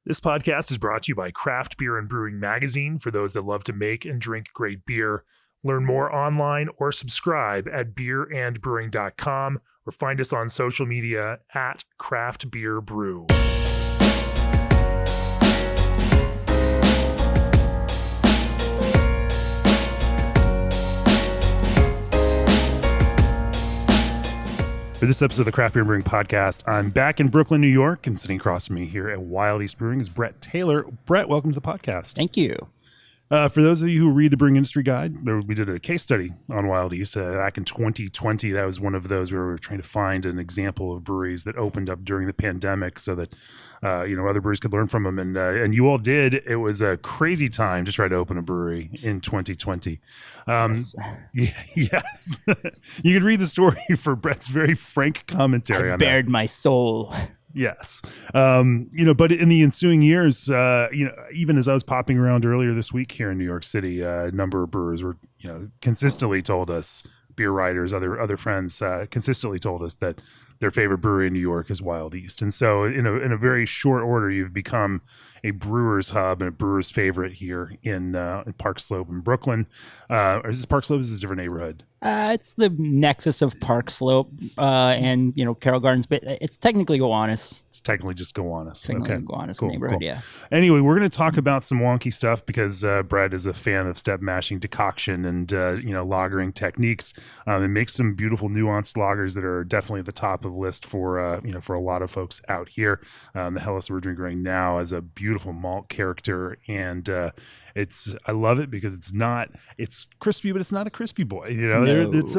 This podcast is brought to you by Craft Beer and Brewing Magazine for those that love to make and drink great beer. Learn more online or subscribe at beerandbrewing.com or find us on social media at Craft Beer Brew. For this episode of the Craft Beer and Brewing Podcast, I'm back in Brooklyn, New York, and sitting across from me here at Wild East Brewing is Brett Taylor. Brett, welcome to the podcast. Thank you. For those of you who read the Brewing Industry Guide, we did a case study on Wild East back in 2020. That was one of those where we were trying to find an example of breweries that opened up during the pandemic so that other breweries could learn from them. And you all did. It was a crazy time to try to open a brewery in 2020. Yes. You could read the story for Brett's very frank commentary on that. I bared my soul. Yes. But in the ensuing years, even as I was popping around earlier this week here in New York City, a number of brewers were, consistently told us, beer writers, other friends, consistently told us that their favorite brewery in New York is Wild East. And so in a very short order, you've become a brewer's hub and a brewer's favorite here in Park Slope in Brooklyn. Or is this Park Slope? Is this a different neighborhood? It's the nexus of Park Slope and Carroll Gardens, but it's technically Gowanus. It's technically just Gowanus. Okay, Gowanus cool, neighborhood, cool. Yeah. Anyway, we're going to talk about some wonky stuff because Brad is a fan of step mashing, decoction, and lagering techniques, and makes some beautiful nuanced lagers that are definitely at the top of the list for a lot of folks out here. The Helles we're drinking right now has a beautiful malt character, and I love it because it's crispy, but it's not a crispy boy. No. It's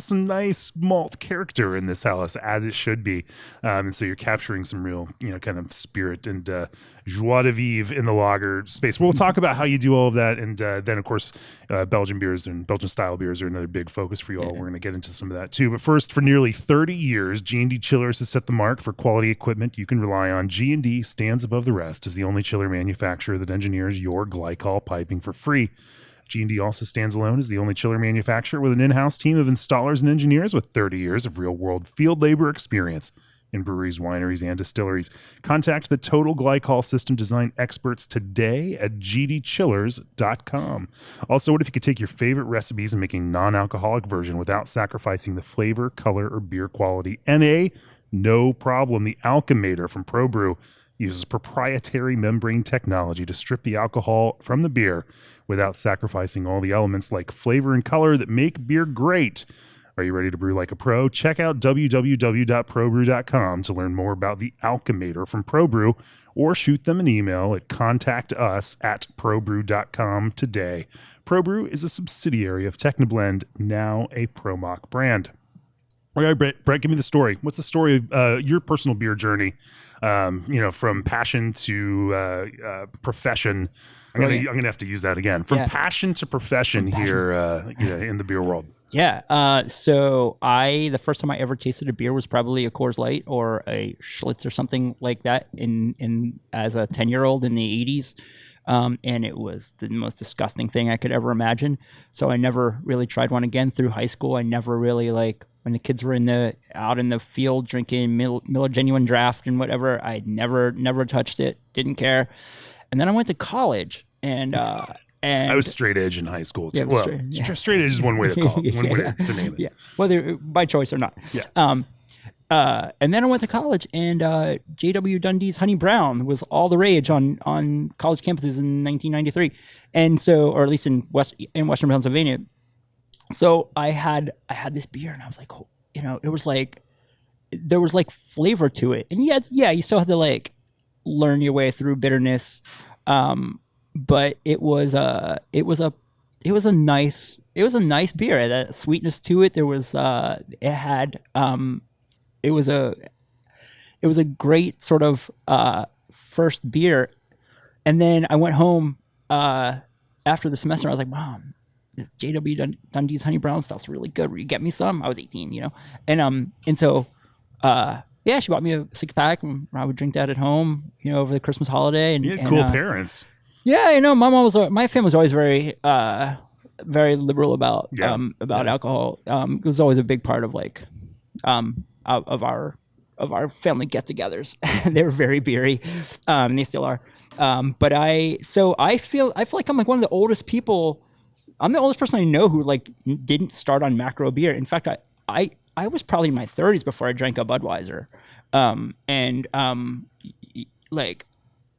some nice malt character in this Helles, as it should be. And so you're capturing some real, kind of spirit and joie de vivre in the lager space. We'll talk about how you do all of that. And then, of course, Belgian beers and Belgian-style beers are another big focus for you all. Yeah. We're going to get into some of that, too. But first, for nearly 30 years, G&D Chillers has set the mark for quality equipment you can rely on. G&D stands above the rest as the only chiller manufacturer that engineers your glycol piping for free. G&D also stands alone as the only chiller manufacturer with an in-house team of installers and engineers with 30 years of real-world field labor experience in breweries, wineries, and distilleries. Contact the Total Glycol System Design experts today at gdchillers.com. Also, what if you could take your favorite recipes and make a non-alcoholic version without sacrificing the flavor, color, or beer quality? NA, no problem. The Alchemator from ProBrew uses proprietary membrane technology to strip the alcohol from the beer without sacrificing all the elements like flavor and color that make beer great. Are you ready to brew like a pro? Check out www.probrew.com to learn more about the Alchemator from ProBrew, or shoot them an email at contactus@probrew.com today. ProBrew is a subsidiary of Technoblend, now a ProMock brand. All right, Brett, give me the story. What's the story of your personal beer journey? From passion to profession. I'm gonna have to use that again. From passion to profession here in the beer world. Yeah. So the first time I ever tasted a beer was probably a Coors Light or a Schlitz or something like that in as a 10-year-old in the 80s. And it was the most disgusting thing I could ever imagine. So I never really tried one again through high school. I never really when the kids were out in the field drinking Miller Genuine Draft and whatever, I never touched it. Didn't care. And then I went to college and I was straight edge in high school too. Yeah, straight edge is one way to call it. One way to name it. Yeah, whether by choice or not. Yeah. And then I went to college, and J.W. Dundee's Honey Brown was all the rage on college campuses in 1993, and so, or at least in Western Pennsylvania. So I had this beer, and I was like, it was there was flavor to it, and you still had to learn your way through bitterness, but it was a nice beer. It had a sweetness to it. There was it was a great sort of first beer. And then I went home after the semester. I was like, Mom, this J.W. Dundee's Honey Brown stuff's really good. Will you get me some? I was 18, And so she bought me a 6-pack, and I would drink that at home, over the Christmas holiday. And cool parents. Yeah, my family was always very very liberal about alcohol. It was always a big part of our our family get-togethers. They were very beery, and they still are. But I feel like I'm like one of the oldest people. I'm the oldest person I know who like didn't start on macro beer. In fact, I was probably in my 30s before I drank a Budweiser, like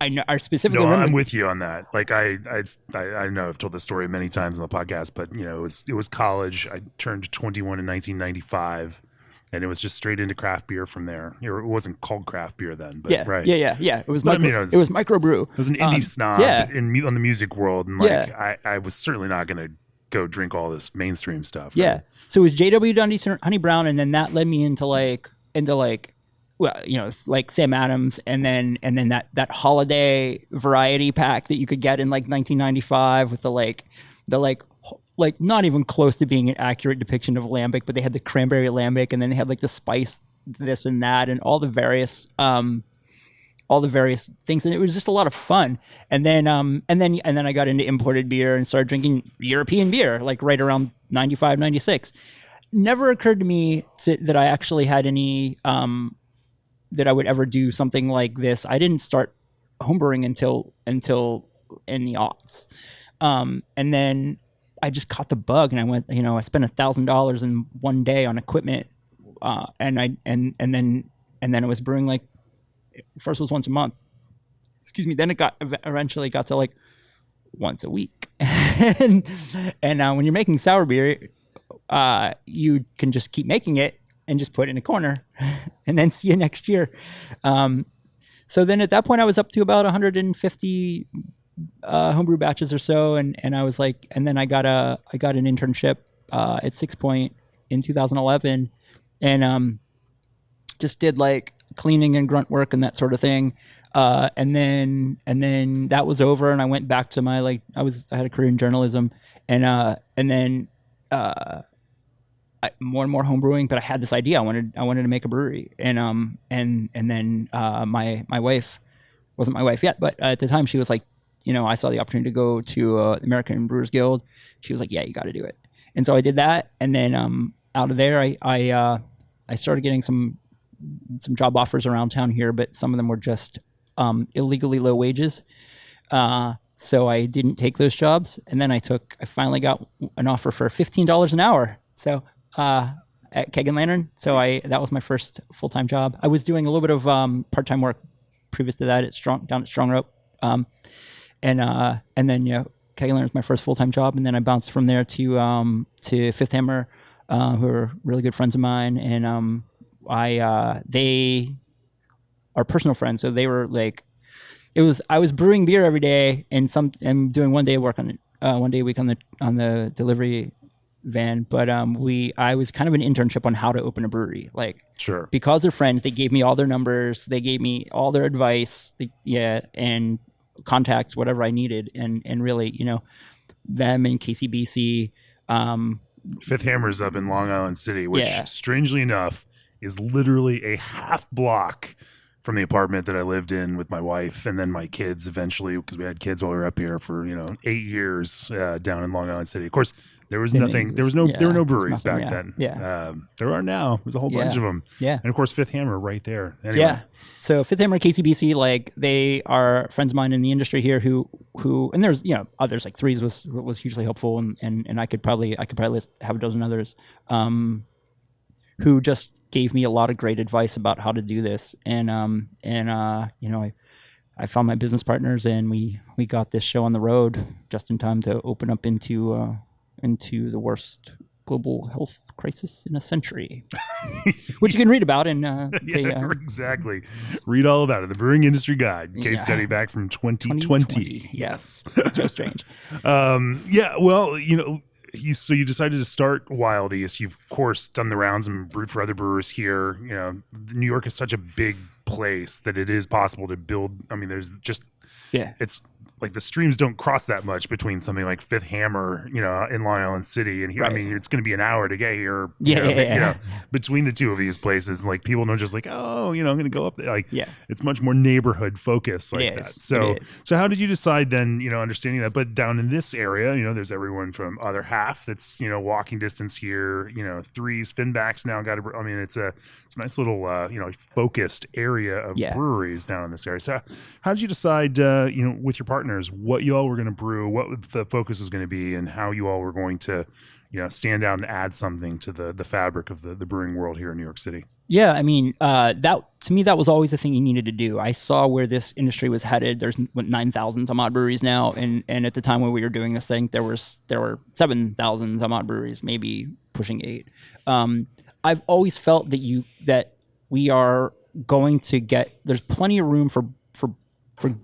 I know I specifically. No, remember, I'm with you on that. Like I know I've told this story many times on the podcast, but you know, it was college. I turned 21 in 1995, and it was just straight into craft beer from there. It wasn't called craft beer then, but yeah, right, yeah. It was But, micro, it was microbrew. It was an indie snob on the music world, and like I was certainly not going to go drink all this mainstream stuff. Right? Yeah, so it was J.W. Dundee's Honey Brown, and then that led me into well, you know, it's like Sam Adams, and then that holiday variety pack that you could get in like 1995 with the not even close to being an accurate depiction of lambic, but they had the cranberry lambic, and then they had like the spice this and that, and all the various things, and it was just a lot of fun. And then I got into imported beer and started drinking European beer like right around 95, 96. Never occurred to me that I actually had any that I would ever do something like this. I didn't start homebrewing until in the aughts, and then I just caught the bug, and I went. You know, I spent $1,000 in one day on equipment, and then I was brewing like first was once a month. Excuse me. Then it eventually got to like once a week, and when you're making sour beer, you can just keep making it and just put it in a corner and then see you next year. So then at that point I was up to about 150 homebrew batches or so. And I was like, and then I got an internship at 6 Point in 2011 and just did like cleaning and grunt work and that sort of thing. And then that was over and I went back to my, like, I had a career in journalism and then more and more home brewing, but I had this idea. I wanted to make a brewery, and then my wife wasn't my wife yet, but at the time she was like, you know, I saw the opportunity to go to the American Brewers Guild. She was like, yeah, you got to do it, and so I did that, and then out of there, I started getting some job offers around town here, but some of them were just illegally low wages. So I didn't take those jobs, and then I finally got an offer for $15 an hour. So at Keg and Lantern. So that was my first full-time job. I was doing a little bit of part-time work previous to that down at Strong Rope. And then, you know, Keg and Lantern was my first full-time job. And then I bounced from there to Fifth Hammer, who are really good friends of mine. And they are personal friends. So they were like, I was brewing beer every day and doing one day a week on the delivery van, but I was kind of an internship on how to open a brewery. Like, sure, because they're friends, they gave me all their numbers, they gave me all their advice, and contacts, whatever I needed, and really, you know, them and KCBC. Fifth Hammer's up in Long Island City, which strangely enough is literally a half block from the apartment that I lived in with my wife and then my kids eventually, because we had kids while we were up here for 8 years down in Long Island City. Of course, there was nothing. There were no breweries back then. Yeah, there are now. There's a whole bunch of them. Yeah, and of course Fifth Hammer right there. Anyway. Yeah. So Fifth Hammer, KCBC, like they are friends of mine in the industry here who and there's others like Threes was hugely helpful and I could probably have a dozen others who just gave me a lot of great advice about how to do this and I found my business partners and we got this show on the road just in time to open up into the worst global health crisis in a century, which you can read about in exactly. Read all about it. The Brewing Industry Guide, case study back from 2020. Yes, Joe Strange. Well, so you decided to start Wild East. You've of course done the rounds and brewed for other brewers here. New York is such a big place that it is possible to build. I mean, there's just it's like the streams don't cross that much between something like Fifth Hammer, in Long Island City, and here. Right. I mean, it's going to be an hour to get here. Yeah. Between the two of these places, like people don't just like, oh, I'm going to go up there. Like, Yeah. it's much more neighborhood focused like that. So, how did you decide then? Understanding that, but down in this area, there's everyone from other half that's walking distance here. Threes, Finbacks now got. I mean, it's a nice little focused area of breweries down in this area. So, how did you decide? With your partner, what you all were going to brew, what the focus was going to be, and how you all were going to, stand out and add something to the fabric of the brewing world here in New York City. Yeah, I mean, that to me, that was always the thing you needed to do. I saw where this industry was headed. There's 9,000 some odd breweries now, and at the time when we were doing this thing, there were 7,000 some odd breweries, maybe pushing 8. I've always felt that we are going to get. There's plenty of room for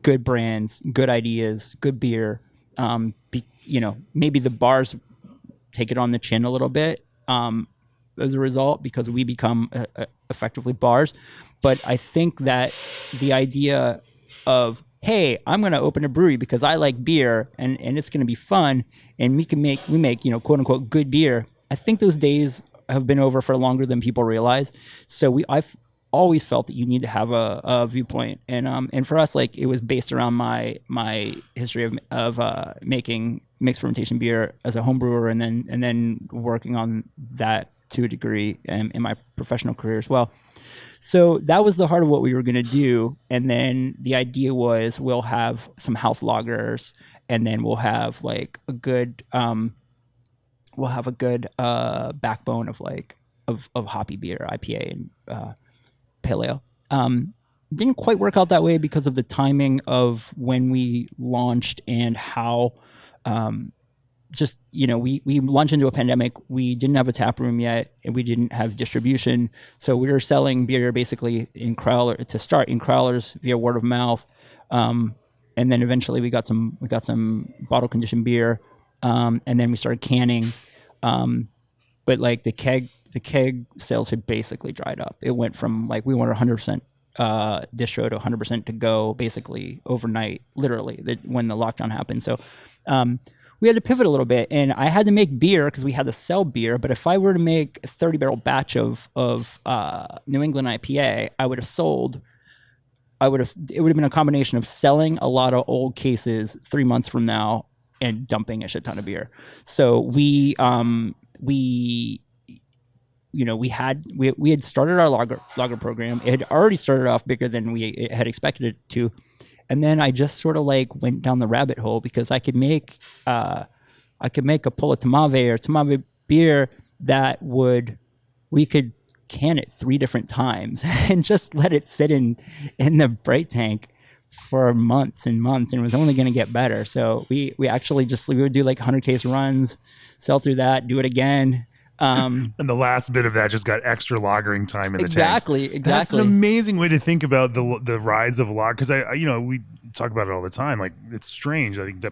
good brands, good ideas, good beer. Maybe the bars take it on the chin a little bit as a result because we become effectively bars. But I think that the idea of, hey, I'm going to open a brewery because I like beer and it's going to be fun and we make quote unquote good beer. I think those days have been over for longer than people realize. So I've always felt that you need to have a viewpoint, and for us, like, it was based around my history of making mixed fermentation beer as a home brewer, and then working on that to a degree in my professional career as well. So that was the heart of what we were going to do, and then the idea was we'll have some house lagers, and then we'll have like a good backbone of hoppy beer, IPA and pale ale. Didn't quite work out that way because of the timing of when we launched and how we launched into a pandemic. We didn't have a tap room yet and we didn't have distribution. So we were selling beer basically in crowlers via word of mouth. And then eventually we got some bottle conditioned beer. And then we started canning. But like the keg sales had basically dried up. It went from we went 100% distro to 100% to go basically overnight, literally, when the lockdown happened. So we had to pivot a little bit, and I had to make beer because we had to sell beer. But if I were to make a 30-barrel batch of New England IPA, it would have been a combination of selling a lot of old cases 3 months from now and dumping a shit ton of beer. So we had started our lager program. It had already started off bigger than we had expected it to. And then I just sort of went down the rabbit hole because I could make a Pulla Tamave or Tamave beer we could can it 3 different times and just let it sit in the bright tank for months and months, and it was only going to get better. So we actually we would do 100 case runs, sell through that, do it again. And the last bit of that just got extra lagering time in the tanks. Exactly. That's an amazing way to think about the rise of lager, because we talk about it all the time. Like, it's strange. I think the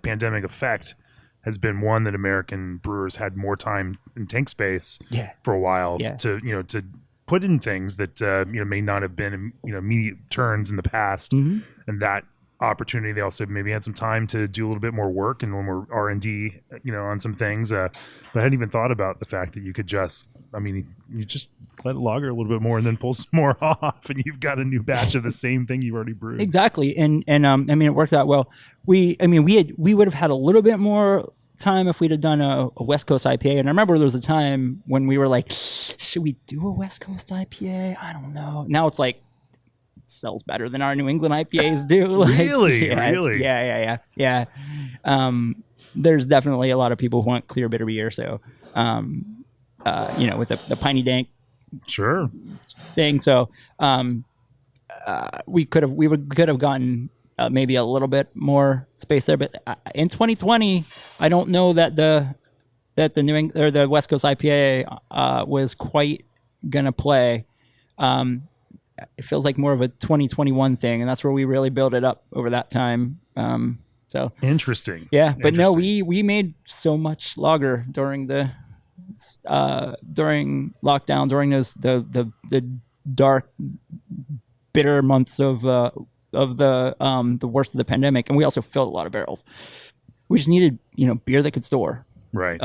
pandemic effect has been one that American brewers had more time in tank space for a while to put in things that may not have been immediate turns in the past, and that opportunity. They also maybe had some time to do a little bit more work and more R&D, on some things. But I hadn't even thought about the fact that you could you just let it lager a little bit more and then pull some more off, and you've got a new batch of the same thing you've already brewed. Exactly, and it worked out well. We would have had a little bit more time if we'd have done a West Coast IPA. And I remember there was a time when we were like, should we do a West Coast IPA? I don't know. Now it's sells better than our New England IPAs do. Really? Yeah. There's definitely a lot of people who want clear bitter beer. So, with the piney dank thing. So, we could have gotten maybe a little bit more space there. But in 2020, I don't know that the New England or the West Coast IPA was quite gonna play. It feels like more of a 2021 thing, and that's where we really built it up over that time. So interesting. Yeah, but no, we made so much lager during during lockdown, during those the dark, bitter months of the worst of the pandemic, and we also filled a lot of barrels. We just needed beer that could store. Right.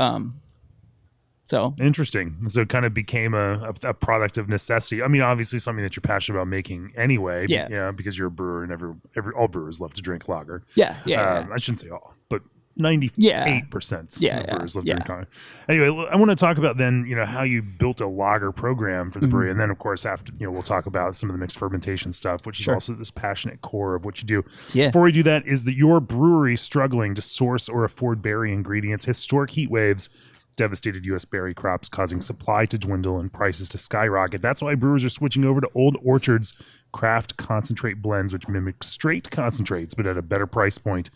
So Interesting. So it kind of became a product of necessity. I mean, obviously something that you're passionate about making anyway. Yeah. Because you're a brewer, and all brewers love to drink lager. Yeah. I shouldn't say all, but 98% of brewers love to drink lager. Anyway, I want to talk about then, how you built a lager program for the brewery, and then of course after we'll talk about some of the mixed fermentation stuff, which is also this passionate core of what you do. Yeah. Before we do that, is that your brewery struggling to source or afford berry ingredients? Historic heat waves devastated U.S. berry crops, causing supply to dwindle and prices to skyrocket. That's why brewers are switching over to Old Orchard's craft concentrate blends, which mimic straight concentrates, but at a better price point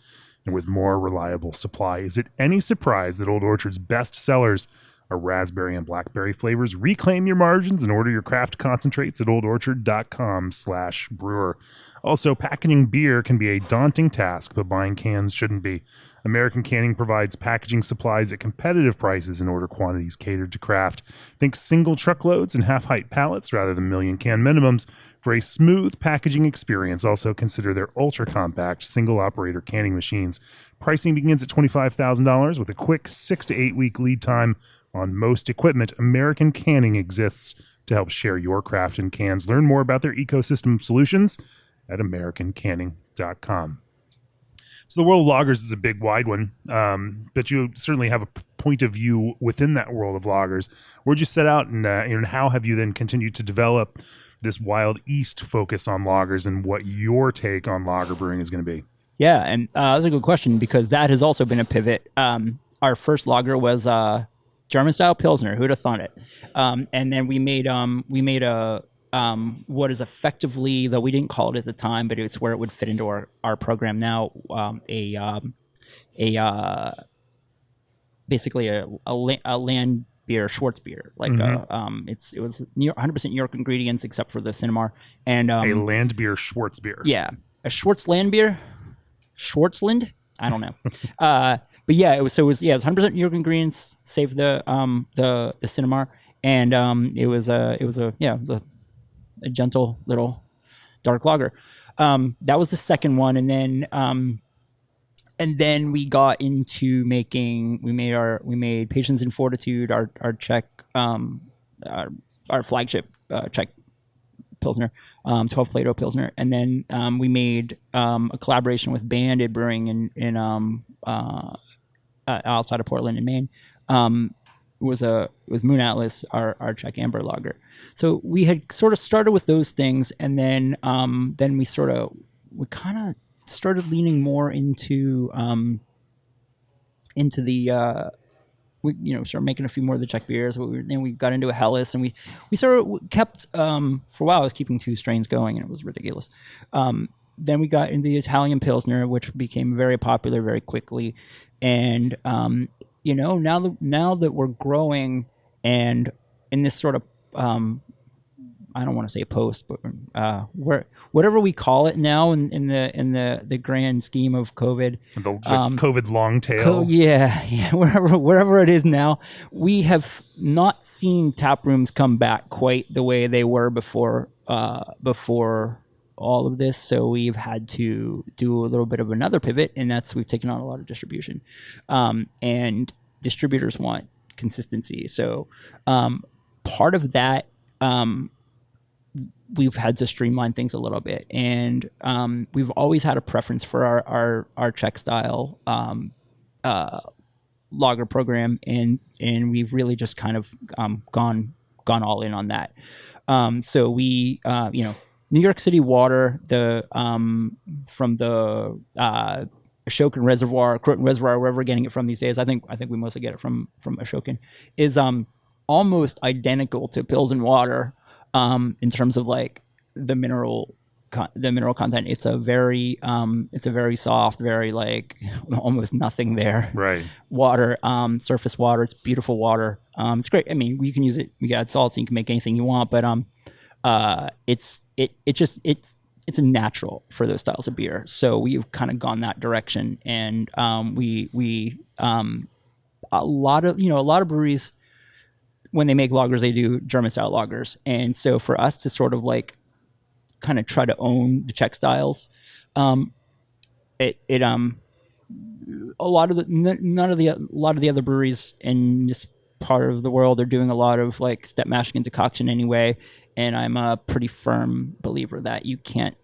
and with more reliable supply. Is it any surprise that Old Orchard's best sellers are raspberry and blackberry flavors? Reclaim your margins and order your craft concentrates at oldorchard.com/brewer. Also, packaging beer can be a daunting task, but buying cans shouldn't be. American Canning provides packaging supplies at competitive prices in order quantities catered to craft. Think single truckloads and half-height pallets rather than million-can minimums for a smooth packaging experience. Also, consider their ultra-compact single-operator canning machines. Pricing begins at $25,000 with a quick 6 to 8 week lead time on most equipment. American Canning exists to help share your craft in cans. Learn more about their ecosystem solutions at americancanning.com. So the world of lagers is a big, wide one, but you certainly have a point of view within that world of lagers. Where'd you set out, and how have you then continued to develop this Wild East focus on lagers, and what your take on lager brewing is going to be? Yeah, and that's a good question, because that has also been a pivot. Our first lager was German-style Pilsner. Who'd have thought it? And then we made a what is effectively, though we didn't call it at the time, but it's where it would fit into our program now, basically a land beer, Schwartz beer, like it was 100% York ingredients except for the Cinnamar, and a land beer Schwartz beer. Yeah, a Schwartz land beer, Schwartzland. I don't know, but yeah, it was 100% York ingredients, save the Cinnamar, and it was a gentle little dark lager. That was the second one, and then we got into making. We made Patience and Fortitude, our Czech, our flagship Czech Pilsner, 12 Plato Pilsner, and then we made a collaboration with Banded Brewing in outside of Portland in Maine. It was Moon Atlas, our Czech amber lager. So we had sort of started with those things, and then we kind of started leaning more into the we started making a few more of the Czech beers. Then we got into a Helles, and we sort of kept for a while. I was keeping two strains going, and it was ridiculous. Then we got into the Italian Pilsner, which became very popular very quickly, and now that we're growing and in this sort of I don't want to say post, but whatever we call it now in the grand scheme of COVID, the COVID long tail. wherever it is now, we have not seen tap rooms come back quite the way they were before all of this. So we've had to do a little bit of another pivot, and that's we've taken on a lot of distribution, and distributors want consistency. So part of that, we've had to streamline things a little bit, and we've always had a preference for our Czech-style lager program, and we've really just kind of gone all in on that. So we New York City water, from the Ashokan Reservoir, Croton Reservoir, wherever we're getting it from these days. I think we mostly get it from Ashokan. Is almost identical to Pilsen water in terms of like the mineral content. It's a very soft, very like almost nothing there. Right. Water, surface water. It's beautiful water. It's great. I mean, you can use it. You can add salt, so you can make anything you want. But it's a natural for those styles of beer. So we've kind of gone that direction, and we a lot of breweries, when they make lagers, they do German style lagers. And so for us to sort of like kind of try to own the Czech styles. A lot of the other breweries in this part of the world are doing a lot of like step mashing and decoction anyway, and I'm a pretty firm believer that you can't.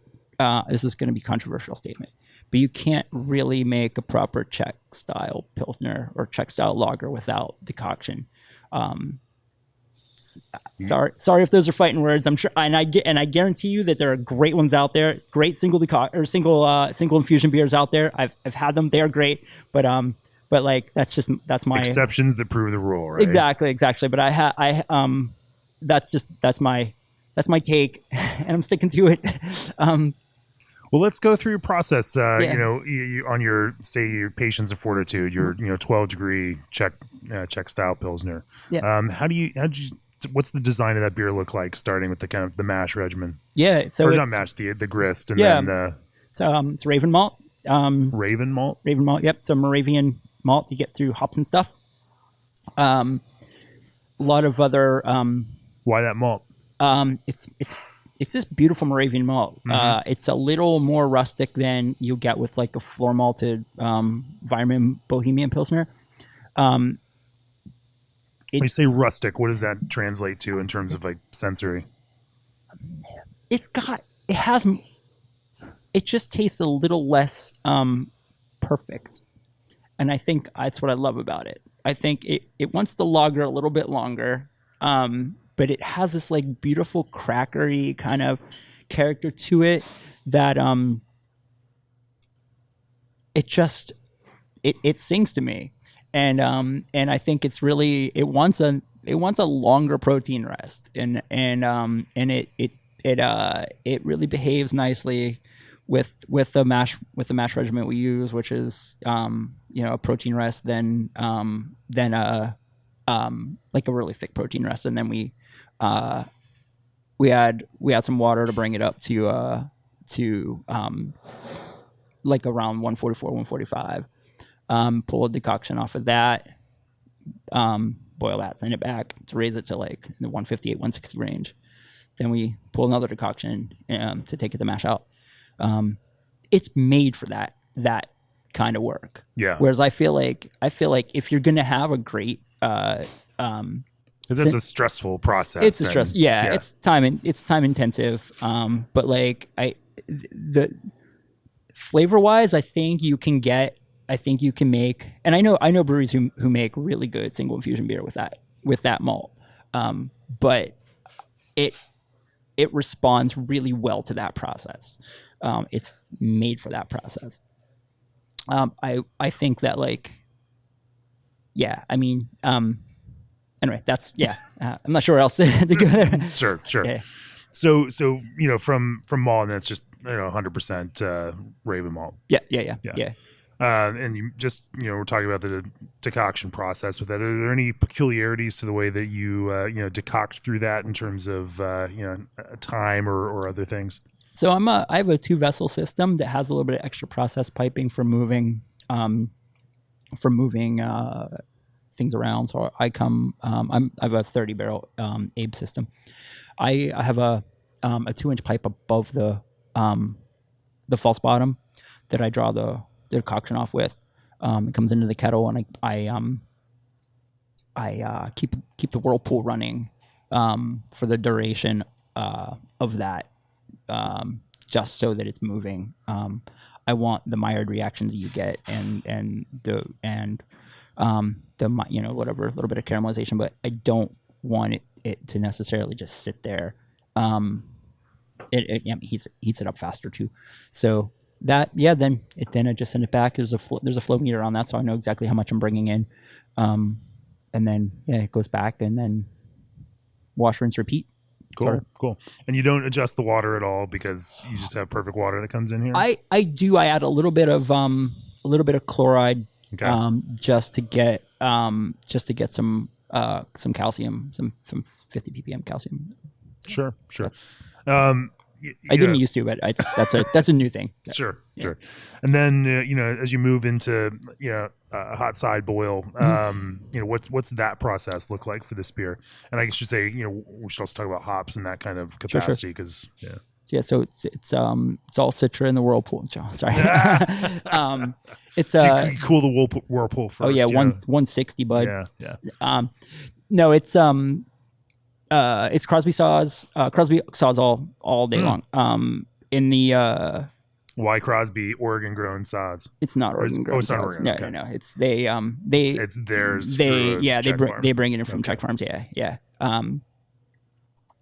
This is going to be a controversial statement, but you can't really make a proper Czech-style pilsner or Czech-style lager without decoction. Sorry if those are fighting words. I'm sure, and I guarantee you that there are great ones out there, great single infusion beers out there. I've had them; they are great. But like that's my exceptions that prove the rule, right? Exactly. But that's my take, and I'm sticking to it. Well, let's go through your process. You on your patience and fortitude, your 12-degree Czech style pilsner. Yeah. What's the design of that beer look like? Starting with the kind of the mash regimen. Yeah. So or not mash, the grist, and then it's Raven malt. Raven malt. Raven malt. Yep. So Moravian malt you get through hops and stuff. A lot of other. Why that malt? It's this beautiful Moravian malt. Mm-hmm. It's a little more rustic than you get with like a floor malted Weimar Bohemian Pilsner. When you say rustic, what does that translate to in terms of like sensory? It just tastes a little less perfect. And I think that's what I love about it. I think it wants the lager a little bit longer. But it has this like beautiful crackery kind of character to it that it sings to me, and I think it's really it wants a longer protein rest, and it really behaves nicely with the mash regimen we use, which is a protein rest, then like a really thick protein rest, and then we add some water to bring it up to like around 144, 145. Pull a decoction off of that, boil that, send it back to raise it to like the 158, 160 range. Then we pull another decoction to take it to mash out. It's made for that kind of work. Yeah. Whereas I feel like if you're gonna have a great that's a stressful process. It's a stress. Yeah, it's time intensive. But like the flavor wise, I think you can make, and I know breweries who make really good single infusion beer with that malt. But it responds really well to that process. It's made for that process. I think that like, yeah, I mean, anyway, that's I'm not sure what else to go there. Sure. Yeah. So from malt, and that's just 100% Raven malt. Yeah. And you just we're talking about the decoction process with that. Are there any peculiarities to the way that you decoct through that in terms of time or other things? So I have a 2-vessel system that has a little bit of extra process piping for moving things around. So I have a 30-barrel Abe system. I have a 2-inch pipe above the false bottom that I draw the decoction off with. It comes into the kettle, and I keep the whirlpool running for the duration of that, just so that it's moving. I want the Maillard reactions that you get, and whatever, a little bit of caramelization, but I don't want it to necessarily just sit there. It heats it up faster too. So that, then I just send it back. There's a flow meter on that, so I know exactly how much I'm bringing in. And then it goes back, and then wash, rinse, repeat. Cool. And you don't adjust the water at all because you just have perfect water that comes in here? I do. I add a little bit of chloride, just to get some calcium, some 50 ppm calcium. Sure. I didn't used to, but that's a new thing. Sure. And then as you move into a hot side boil, what's that process look like for this beer? And I should say we should also talk about hops and that kind of capacity because Yeah, so it's all Citra in the whirlpool. Sorry, it's Can you cool the whirlpool first? oh yeah, 160, bud. Yeah. No, it's Crosby saws. Crosby saws all day long. In the Why Crosby Oregon grown saws? it's not Oregon grown it's not saws. Oregon, No, okay. no. It's they It's theirs. they bring it in from Czech farms. Yeah.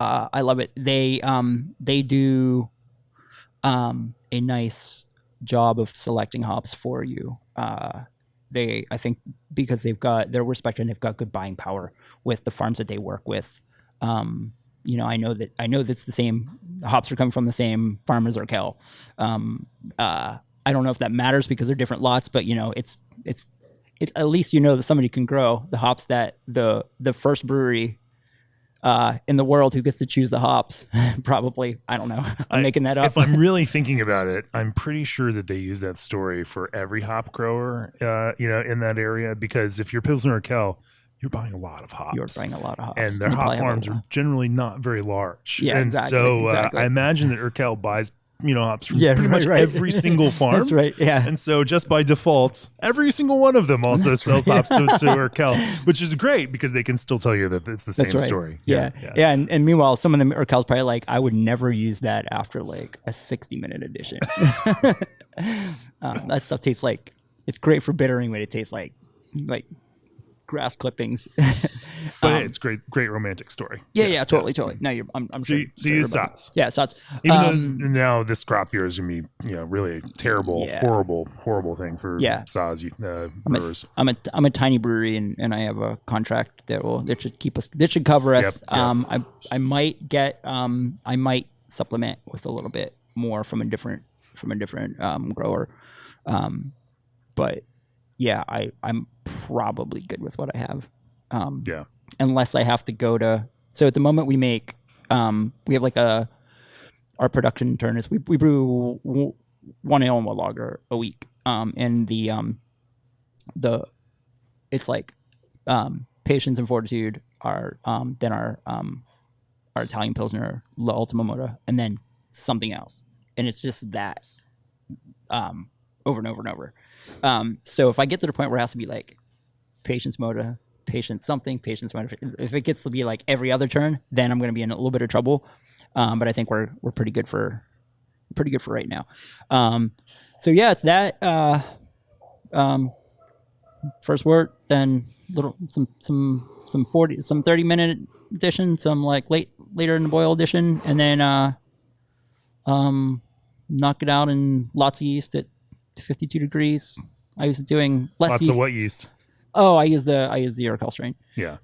I love it. They do a nice job of selecting hops for you. I think because they're respected and they've got good buying power with the farms that they work with. I know that it's the same hops are coming from the same farm as Urquell. I don't know if that matters because they're different lots, but it's at least that somebody can grow the hops that the first brewery in the world who gets to choose the hops. Probably, I don't know. I'm making that up. If I'm really thinking about it, I'm pretty sure that they use that story for every hop grower, in that area. Because if you're Pilsner or Urquell, you're buying a lot of hops. You're buying a lot of hops. And their hop farms are generally not very large. Yeah, and exactly. so exactly. I imagine that Urquell buys hops from pretty much every single farm. That's right. Yeah. And so just by default, every single one of them also sells hops to Urquell, which is great because they can still tell you that it's the same story. Yeah. And meanwhile, some of them Urquell's probably like, I would never use that after like a 60-minute edition. That stuff tastes like, it's great for bittering, but it tastes like grass clippings. But it's great romantic story. Yeah, totally. No, I'm so sure. You use sots. Yeah, sots. Even though now this crop year is gonna be really a terrible, horrible thing for sods brewers. I'm a tiny brewery and I have a contract that should cover us. Yep. I might supplement with a little bit more from a different grower. But yeah, I'm probably good with what I have. Unless I have to go to. So at the moment we make, we have like our production turn is we brew one ale and one lager a week. And it's like patience and fortitude are then our Italian Pilsner, La Ultima Moda, and then something else. And it's just that over and over and over. So if I get to the point where it has to be like patience Moda, patience something, patience Moda, if it gets to be like every other turn, then I'm going to be in a little bit of trouble. But I think we're pretty good for right now. So yeah, it's that first wort, then some 30-minute edition, some like later in the boil edition, and then knock it out in lots of yeast at 52 degrees. I was doing less lots yeast. Of what yeast? Oh, I use the Urquell strain. Yeah.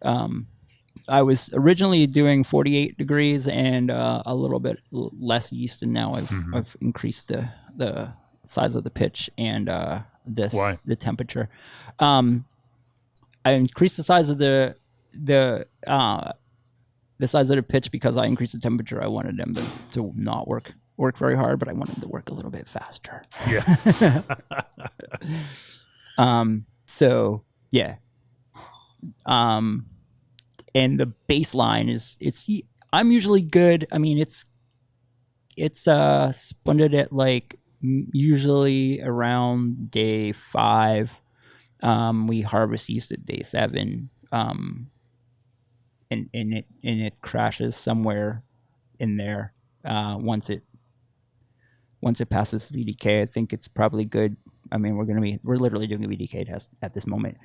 I was originally doing 48 degrees and a little bit less yeast, and now I've increased the size of the pitch and the temperature. I increased the size of the size of the pitch because I increased the temperature. I wanted them to not work very hard, but I wanted them to work a little bit faster. Yeah. So yeah. And the baseline is I'm usually good. I mean, it's splendid at like usually around day 5. We harvest yeast at day 7. And it crashes somewhere in there. Once it passes VDK, I think it's probably good. I mean, we're literally doing a VDK test at this moment.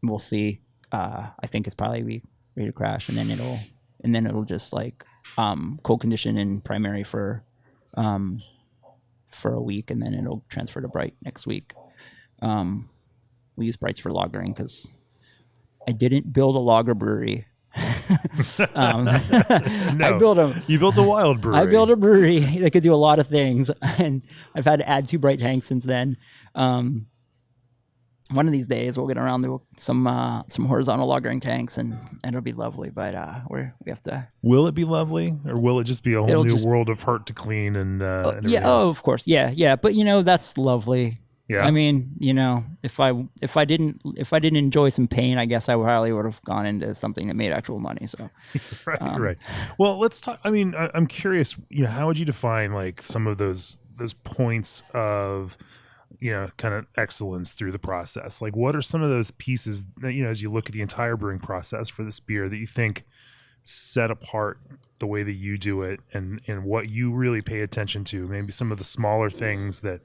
We'll see. I think it's probably ready to crash, and then it'll just like cold condition in primary for a week, and then it'll transfer to bright next week. We use brights for lagering because I didn't build a lager brewery. No, you built a wild brewery. I built a brewery that could do a lot of things, and I've had to add 2 bright tanks since then. One of these days we'll get around to some horizontal lagering tanks, and it'll be lovely. But we have to. Will it be lovely, or will it just be a whole new world of hurt to clean and yeah? Oh, of course, yeah. But that's lovely. Yeah. I mean, if I didn't enjoy some pain, I guess I probably would have gone into something that made actual money. So, Right. Well, let's talk. I mean, I'm curious. How would you define like some of those points of kind of excellence through the process? Like, what are some of those pieces that as you look at the entire brewing process for this beer that you think set apart the way that you do it, and what you really pay attention to? Maybe some of the smaller things that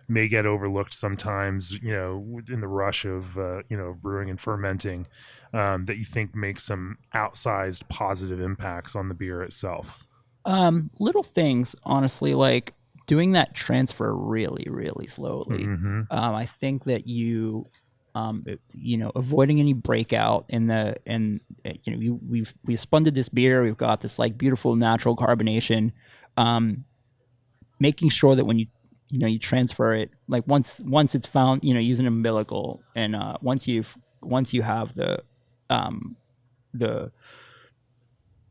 may get overlooked sometimes, in the rush of, of brewing and fermenting, that you think make some outsized positive impacts on the beer itself. Little things, honestly, like doing that transfer really, really slowly. I think that avoiding any breakout we've spunded this beer. We've got this like beautiful natural carbonation, making sure that when you transfer it, like once it's found, using an umbilical, and once you have the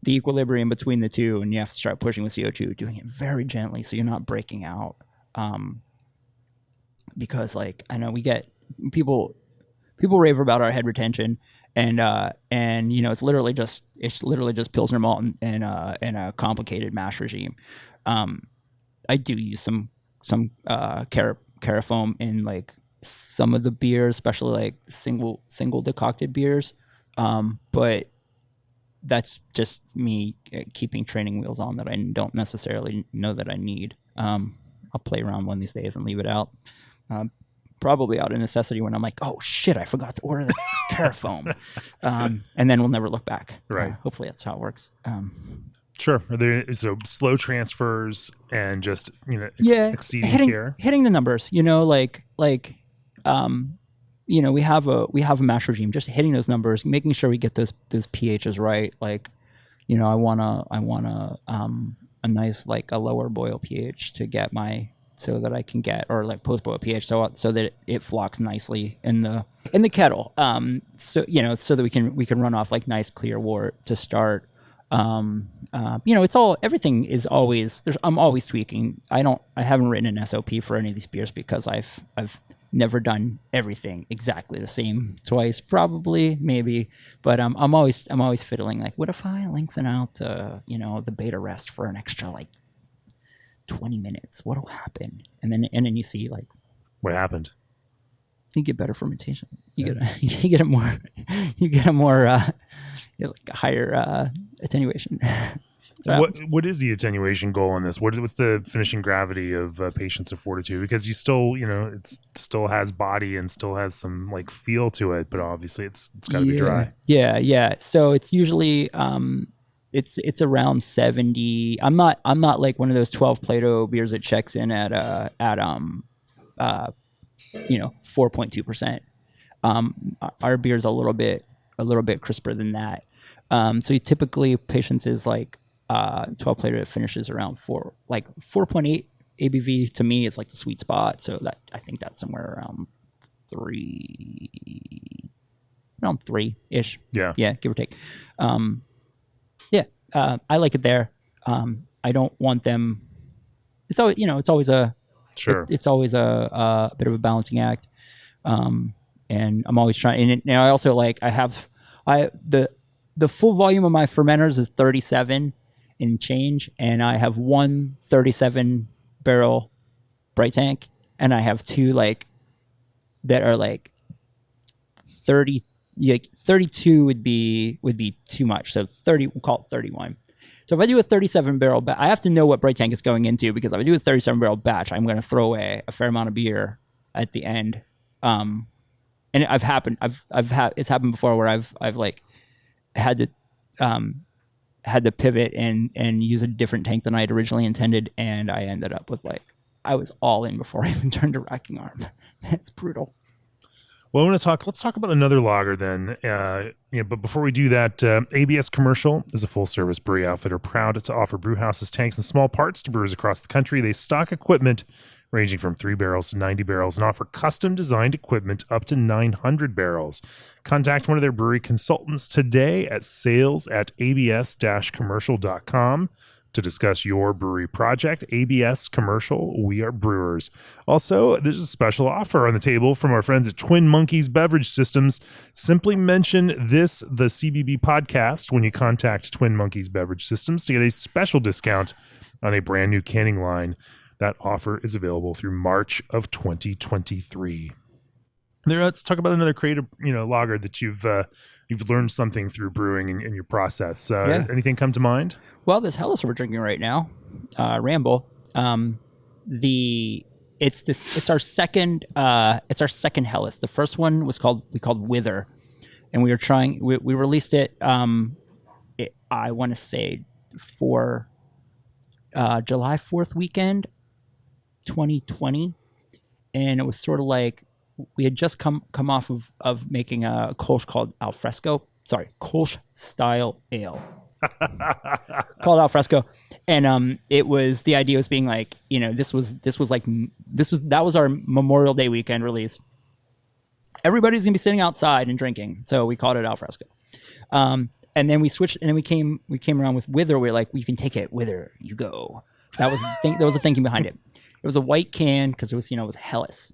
equilibrium between the two, and you have to start pushing with CO2, doing it very gently so you're not breaking out. Because like I know we get people rave about our head retention, and it's literally just Pilsner malt and a complicated mash regime. I do use some carafoam in like some of the beers, especially like single decocted beers. But that's just me keeping training wheels on that I don't necessarily know that I need. I'll play around one of these days and leave it out. Probably out of necessity when I'm like, oh shit, I forgot to order the carafoam. And then we'll never look back. Right. Hopefully that's how it works. Sure. Are there slow transfers and just exceeding care, hitting the numbers? We have a mash regime. Just hitting those numbers, making sure we get those pHs right. Like, I want a nice like a lower boil pH to get so that I can get, or like post boil pH, so that it flocks nicely in the kettle. So that we can run off like nice clear wort to start. Everything is always I'm always tweaking. I haven't written an SOP for any of these beers because I've never done everything exactly the same twice, probably, maybe, but I'm always fiddling, like, what if I lengthen out the beta rest for an extra like 20 minutes? What'll happen? And then you see like what happened. You get better fermentation. You get a more like a higher attenuation. What is the attenuation goal in this? What's the finishing gravity of Patience of Fortitude? Because you still, it still has body and still has some like feel to it, but obviously it's got to be dry. Yeah. So it's usually it's around 70. I'm not like one of those 12 Plato beers that checks in at 4.2%. Our beer is a little bit crisper than that. So typically Patience is like 12 Plato that finishes around 4.8 ABV. To me is like the sweet spot. So that I think that's somewhere around 3-ish. Yeah, give or take. I like it there. I don't want them. It's always a sure. It's always a bit of a balancing act. And I'm always trying. And I also like the full volume of my fermenters is 37 and change, and I have one 37 barrel bright tank, and I have two like that are like 30. Like 32 would be too much. So 30, we'll call it 31. So if I do a 37 barrel, I have to know what bright tank is going into, because if I do a 37 barrel batch, I'm going to throw away a fair amount of beer at the end. And it's happened before where I've like had to pivot and use a different tank than I had originally intended, and I ended up with I was all in before I even turned to racking arm. It's brutal. Well, let's talk about another lager then. But before we do that, ABS Commercial is a full-service brewery outfitter proud to offer brewhouses, tanks, and small parts to brewers across the country. They stock equipment ranging from 3 barrels to 90 barrels and offer custom-designed equipment up to 900 barrels. Contact one of their brewery consultants today at sales@abs-commercial.com. to discuss your brewery project. ABS Commercial, we are brewers. Also, there's a special offer on the table from our friends at Twin Monkeys Beverage Systems. Simply mention the CBB podcast, when you contact Twin Monkeys Beverage Systems to get a special discount on a brand new canning line. That offer is available through March of 2023. Let's talk about another creative, lager that you've learned something through brewing in your process. Anything come to mind? Well, this Helles we're drinking right now, Ramble. It's our second Helles. The first one we called Wither, and we released it. I want to say for July 4th weekend, 2020, and it was sort of like we had just come off of making a Kolsch called Alfresco. Sorry, Kolsch-style ale. Called Alfresco, and it was, the idea was being like, that was our Memorial Day weekend release. Everybody's gonna be sitting outside and drinking, so we called it Alfresco. And then we switched, and then we came around with Wither. We were like, you can take it, Wither, you go. That was the thinking behind it. It was a white can because it was Helles,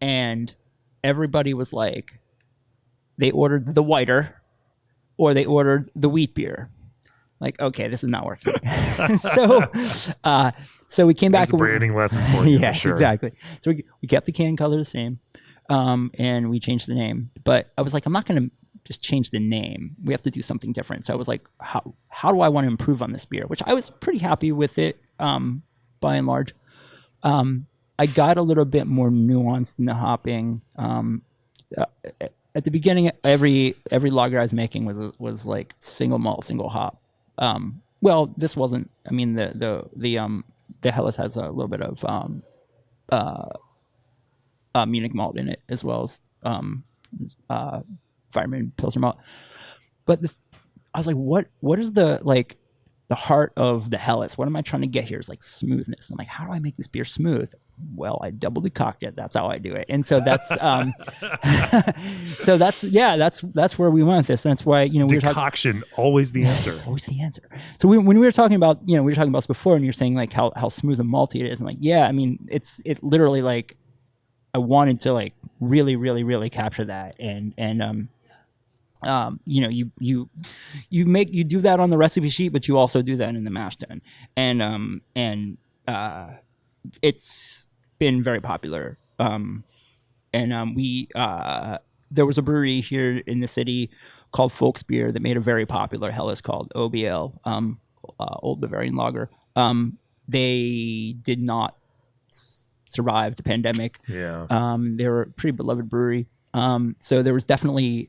and everybody was like, they ordered the whiter, or they ordered the wheat beer. Like, okay, this is not working. So we came back. There's a branding lesson for you. Yes, sure. Exactly. So we kept the can color the same, and we changed the name. But I was like, I'm not going to just change the name. We have to do something different. So I was like, how do I want to improve on this beer? Which I was pretty happy with it, by and large. I got a little bit more nuanced in the hopping. At the beginning, every lager I was making was like single malt, single hop. Well, this wasn't. I mean, the Helles has a little bit of Munich malt in it, as well as Fireman Pilsner malt. But I was like, what is the heart of the Helles? What am I trying to get here? Is like smoothness. I'm like, how do I make this beer smooth? Well, I double decoct it. That's how I do it. And so that's that's where we went with this. And that's why, decoction, always the answer. It's always the answer. So when we were talking about, we were talking about this before, and you're saying like how smooth and malty it is. I'm like, yeah, I mean, it literally, like, I wanted to like really, really, really capture that. And you do that on the recipe sheet, but you also do that in the mash tun. And it's been very popular. There was a brewery here in the city called Folks Beer that made a very popular Helles called OBL, Old Bavarian Lager. They did not survive the pandemic. Yeah. They were a pretty beloved brewery. So there was definitely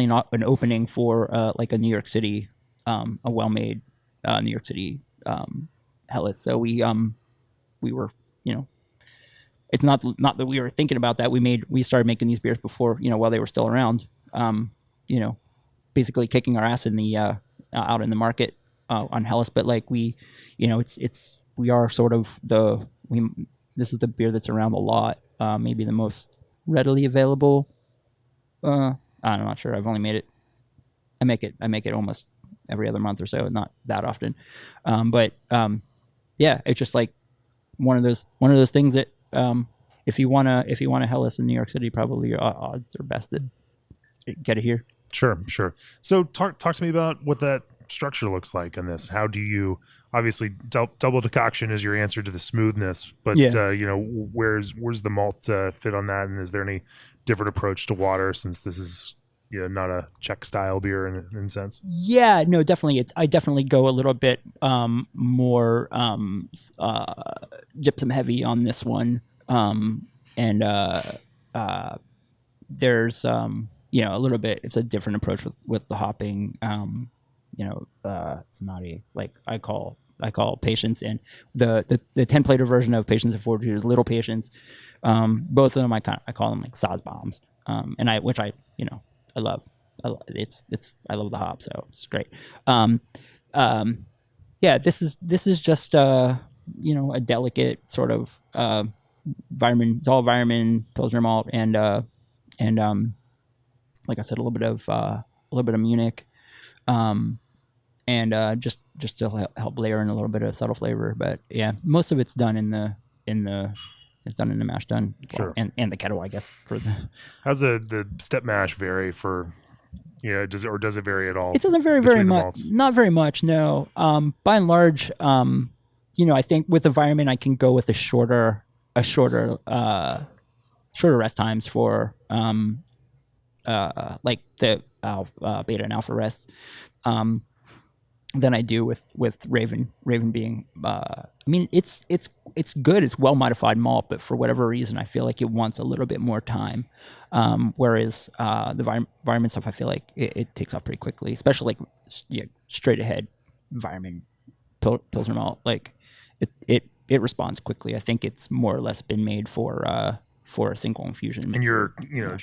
not an opening for like a New York City, a well-made New York City Helles. So we were, it's not that we were thinking about that. We started making these beers before, while they were still around. Basically kicking our ass in the out in the market on Helles. But like we are sort of this is the beer that's around a lot. Maybe the most readily available. I'm not sure. I've only made it. I make it almost every other month or so, not that often. Yeah, it's just like one of those things that if you want to Helles in New York City, probably your odds are best to get it here. Sure. So talk to me about what that structure looks like on this. How do you, obviously double decoction is your answer to the smoothness, but where's the malt fit on that, and is there any different approach to water, since this is not a Czech-style beer in a sense? Yeah, no, definitely. I definitely go a little bit more gypsum heavy on this one, and there's a little bit. It's a different approach with the hopping. It's not a, like I call Patience, and the 10-plater version of Patience and Fortitude is Little Patience. Both of them I call them like Saz bombs. And I love. I love the hop, so it's great. This is just a delicate sort of Weirmann. It's all Weirmann Pilsner malt, and like I said, a little bit of Munich, and just to help layer in a little bit of subtle flavor. But yeah, most of it's done in the it's done in the mash tun, Sure. and the kettle, I guess. For the How's the step mash vary for? Yeah, does it vary at all? it doesn't vary very much, not very much. No, by and large, I think with environment I can go with a shorter rest times for like the beta and alpha rests than I do with Raven. Raven being, I mean, it's good. It's well modified malt, but for whatever reason, I feel like it wants a little bit more time. Whereas the environment stuff, I feel like it takes off pretty quickly, especially like straight ahead environment Pilsner malt. Like it responds quickly. I think it's more or less been made for a single infusion. And your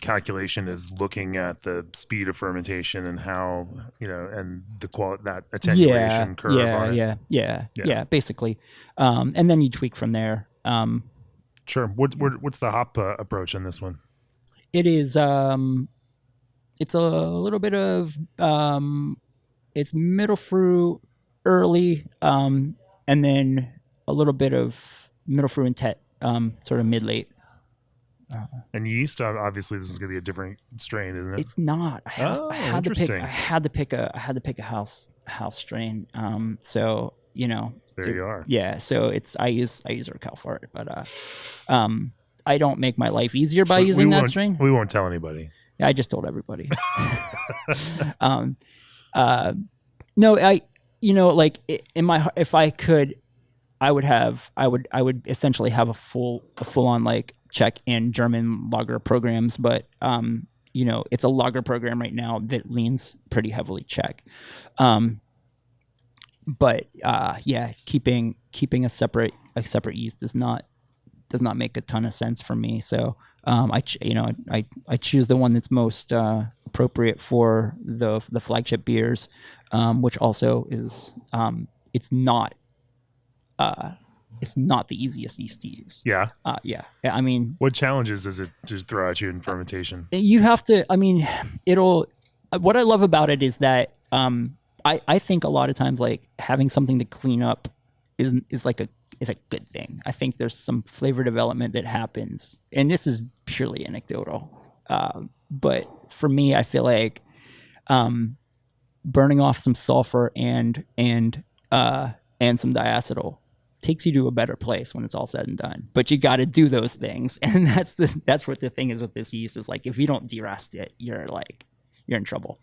calculation is looking at the speed of fermentation and how and the quality, that attenuation curve on it. Yeah, basically. And then you tweak from there. Sure. What's the hop approach on this one? It is it's a little bit of it's middle fruit early, and then a little bit of middle fruit and sort of mid late. And yeast, obviously, this is going to be a different strain, isn't it? It's not. I had to pick a house strain. So there you are. Yeah. So I use Raquel for it, but I don't make my life easier by using that strain. We won't tell anybody. Yeah, I just told everybody. No, like if I could, I would essentially have a full on like Czech and German lager programs, but it's a lager program right now that leans pretty heavily Czech. But keeping a separate yeast does not make a ton of sense for me. So I choose the one that's most appropriate for the flagship beers, which also is it's not the easiest yeast to use. Yeah. Yeah. I mean, what challenges does it just throw at you in fermentation? You have to, I mean, what I love about it is that, I think a lot of times like having something to clean up is a good thing. I think there's some flavor development that happens, and this is purely anecdotal. But for me, I feel like, burning off some sulfur and some diacetyl takes you to a better place when it's all said and done. But you got to do those things, and that's what the thing is with this yeast is like if you don't derust it, you're in trouble.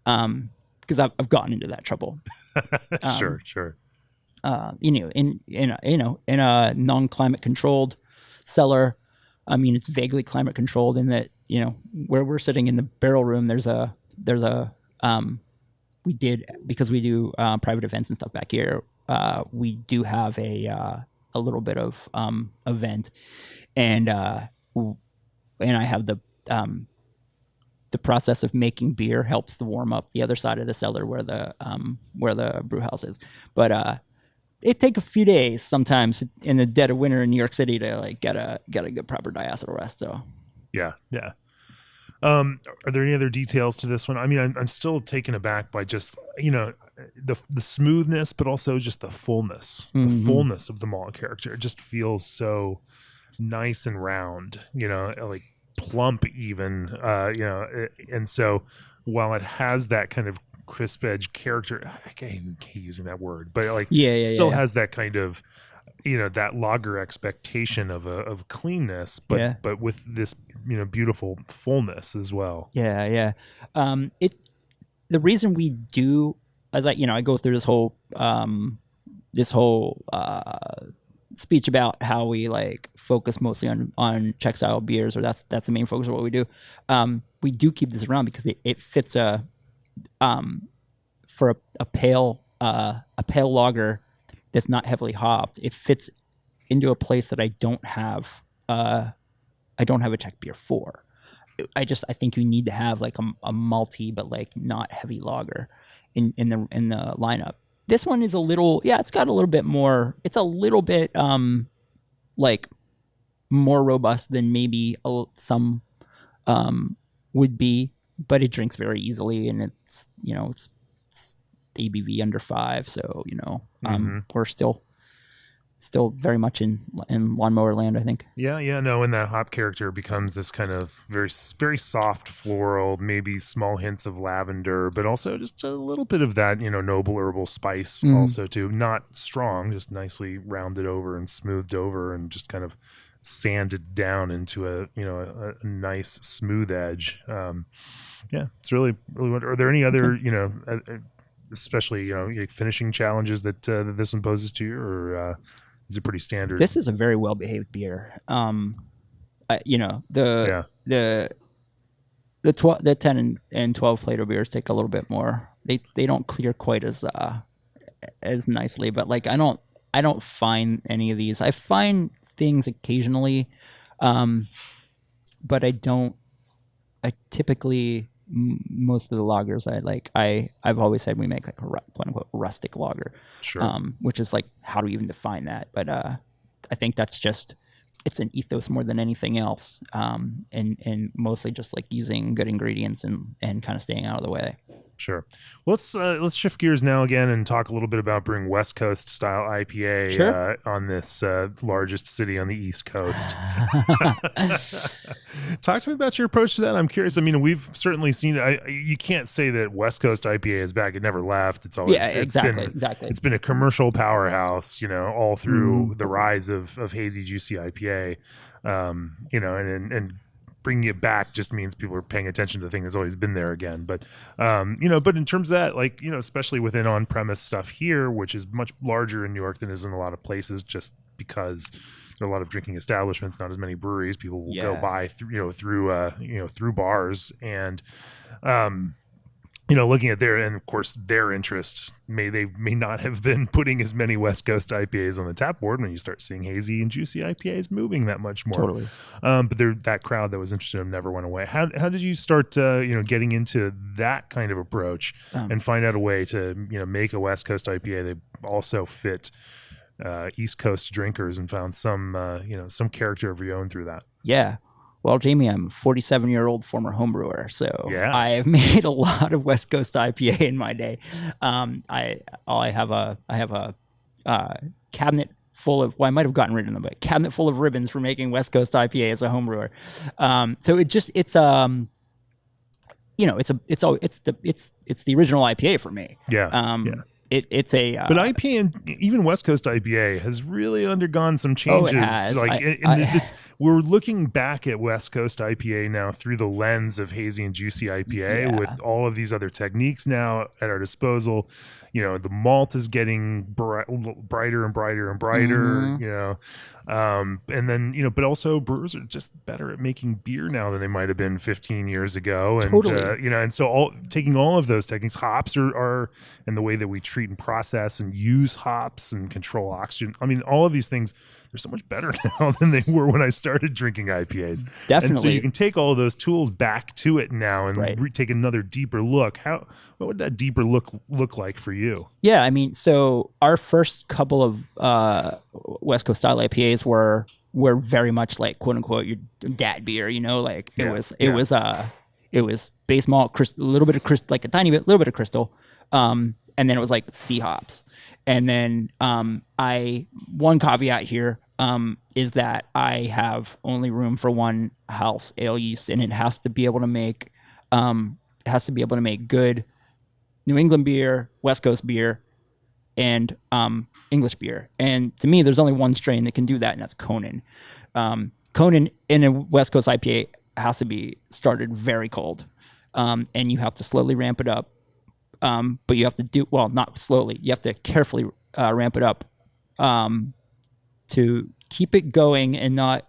Because I've gotten into that trouble. Sure. In a non-climate controlled cellar, I mean it's vaguely climate controlled in that where we're sitting in the barrel room, there's a we do private events and stuff back here. We do have a little bit of a vent, and I have the process of making beer helps to warm up the other side of the cellar where the brew house is. But it takes a few days sometimes in the dead of winter in New York City to like get a good proper diacetyl rest. So yeah. Are there any other details to this one? I mean, I'm still taken aback by just the smoothness, but also just the fullness, the fullness of the malt character. It just feels so nice and round, like plump even, and so while it has that kind of crisp edge character, I can't even keep using that word, but like still has that kind of that lager expectation of cleanness, but with this beautiful fullness as well. The reason we do, as I go through this whole speech about how we like focus mostly on Czech-style beers, or that's the main focus of what we do. We do keep this around because it fits for a pale lager that's not heavily hopped. It fits into a place that I don't have a Czech beer for. I think you need to have like a malty but like not heavy lager in the lineup. This one is a little, it's got a little bit more. It's a little bit like more robust than maybe some would be, but it drinks very easily, and it's ABV under 5. So, we're still very much in lawnmower land, I think. Yeah, no, and that hop character becomes this kind of very, very soft floral, maybe small hints of lavender, but also just a little bit of that, noble herbal spice also too. Not strong, just nicely rounded over and smoothed over and just kind of sanded down into a nice smooth edge. It's really, really wonderful. Are there any other, especially, finishing challenges that this one poses to you, or is it pretty standard? This is a very well behaved beer. The 10 and 12 Plato beers take a little bit more. They don't clear quite as nicely, but like I don't find any of these. I find things occasionally, but I don't. I typically most of the lagers I've always said we make like a quote unquote rustic lager, sure. Which is like, how do we even define that? But I think that's just, it's an ethos more than anything else, and mostly just like using good ingredients and kind of staying out of the way. Sure. Let's shift gears now again and talk a little bit about brewing West Coast style IPA Sure. On this largest city on the East Coast. Talk to me about your approach to that. I'm curious. I mean, we've certainly seen. You can't say that West Coast IPA is back. It never left. It's always exactly. It's been a commercial powerhouse, all through the rise of hazy, juicy IPA. And bringing it back just means people are paying attention to the thing that's always been there again. But, but in terms of that, especially within on-premise stuff here, which is much larger in New York than is in a lot of places, just because there are a lot of drinking establishments, not as many breweries. People will go by through bars and, looking at their interests, may not have been putting as many West Coast IPAs on the tap board when you start seeing hazy and juicy IPAs moving that much more. Totally. But that crowd that was interested in them never went away. How did you start, getting into that kind of approach and find out a way to, make a West Coast IPA that also fit East Coast drinkers and found some character of your own through that? Yeah. Well, Jamie, I'm a 47-year-old former homebrewer, so I have made a lot of West Coast IPA in my day. I have a cabinet full of, I might have gotten rid of them, but cabinet full of ribbons for making West Coast IPA as a homebrewer. So it's the original IPA for me. Yeah. It's a but IPA and even West Coast IPA has really undergone some changes. Oh, it has. We're looking back at West Coast IPA now through the lens of hazy and juicy IPA with all of these other techniques now at our disposal. The malt is getting brighter and brighter and brighter. And then but also brewers are just better at making beer now than they might have been 15 years ago. And totally. and so taking all of those techniques, hops are and the way that we treat and process and use hops and control oxygen. I mean, all of these things, they're so much better now than they were when I started drinking IPAs. Definitely. And so you can take all of those tools back to it now and take another deeper look. What would that deeper look like for you? Yeah, I mean, so our first couple of West Coast style IPAs were very much like quote unquote your dad beer. It was base malt, a little bit of crystal, like a little bit of crystal. And then it was like C hops. And then one caveat here is that I have only room for one house ale yeast, and it has to be able to make good New England beer, West Coast beer, and English beer. And to me, there's only one strain that can do that, and that's Conan. Conan in a West Coast IPA has to be started very cold, and you have to slowly ramp it up. But you have to not slowly. You have to carefully ramp it up to keep it going and not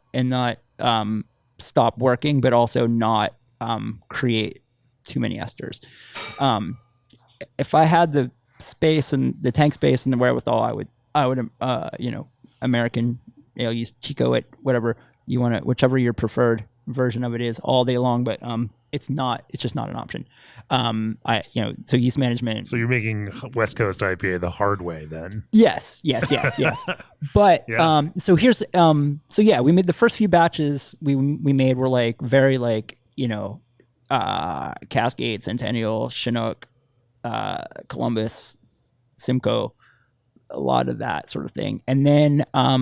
stop working, but also not create too many esters. If I had the space and the tank space and the wherewithal, I would American ale yeast, Chico it, whatever you want to, whichever your preferred version of it is, all day long. But it's just not an option. So yeast management. So you're making West Coast IPA the hard way then? Yes. But, so here's, we made the first few batches we made were like very Cascade, Centennial, Chinook, Columbus, Simcoe, a lot of that sort of thing. And then, I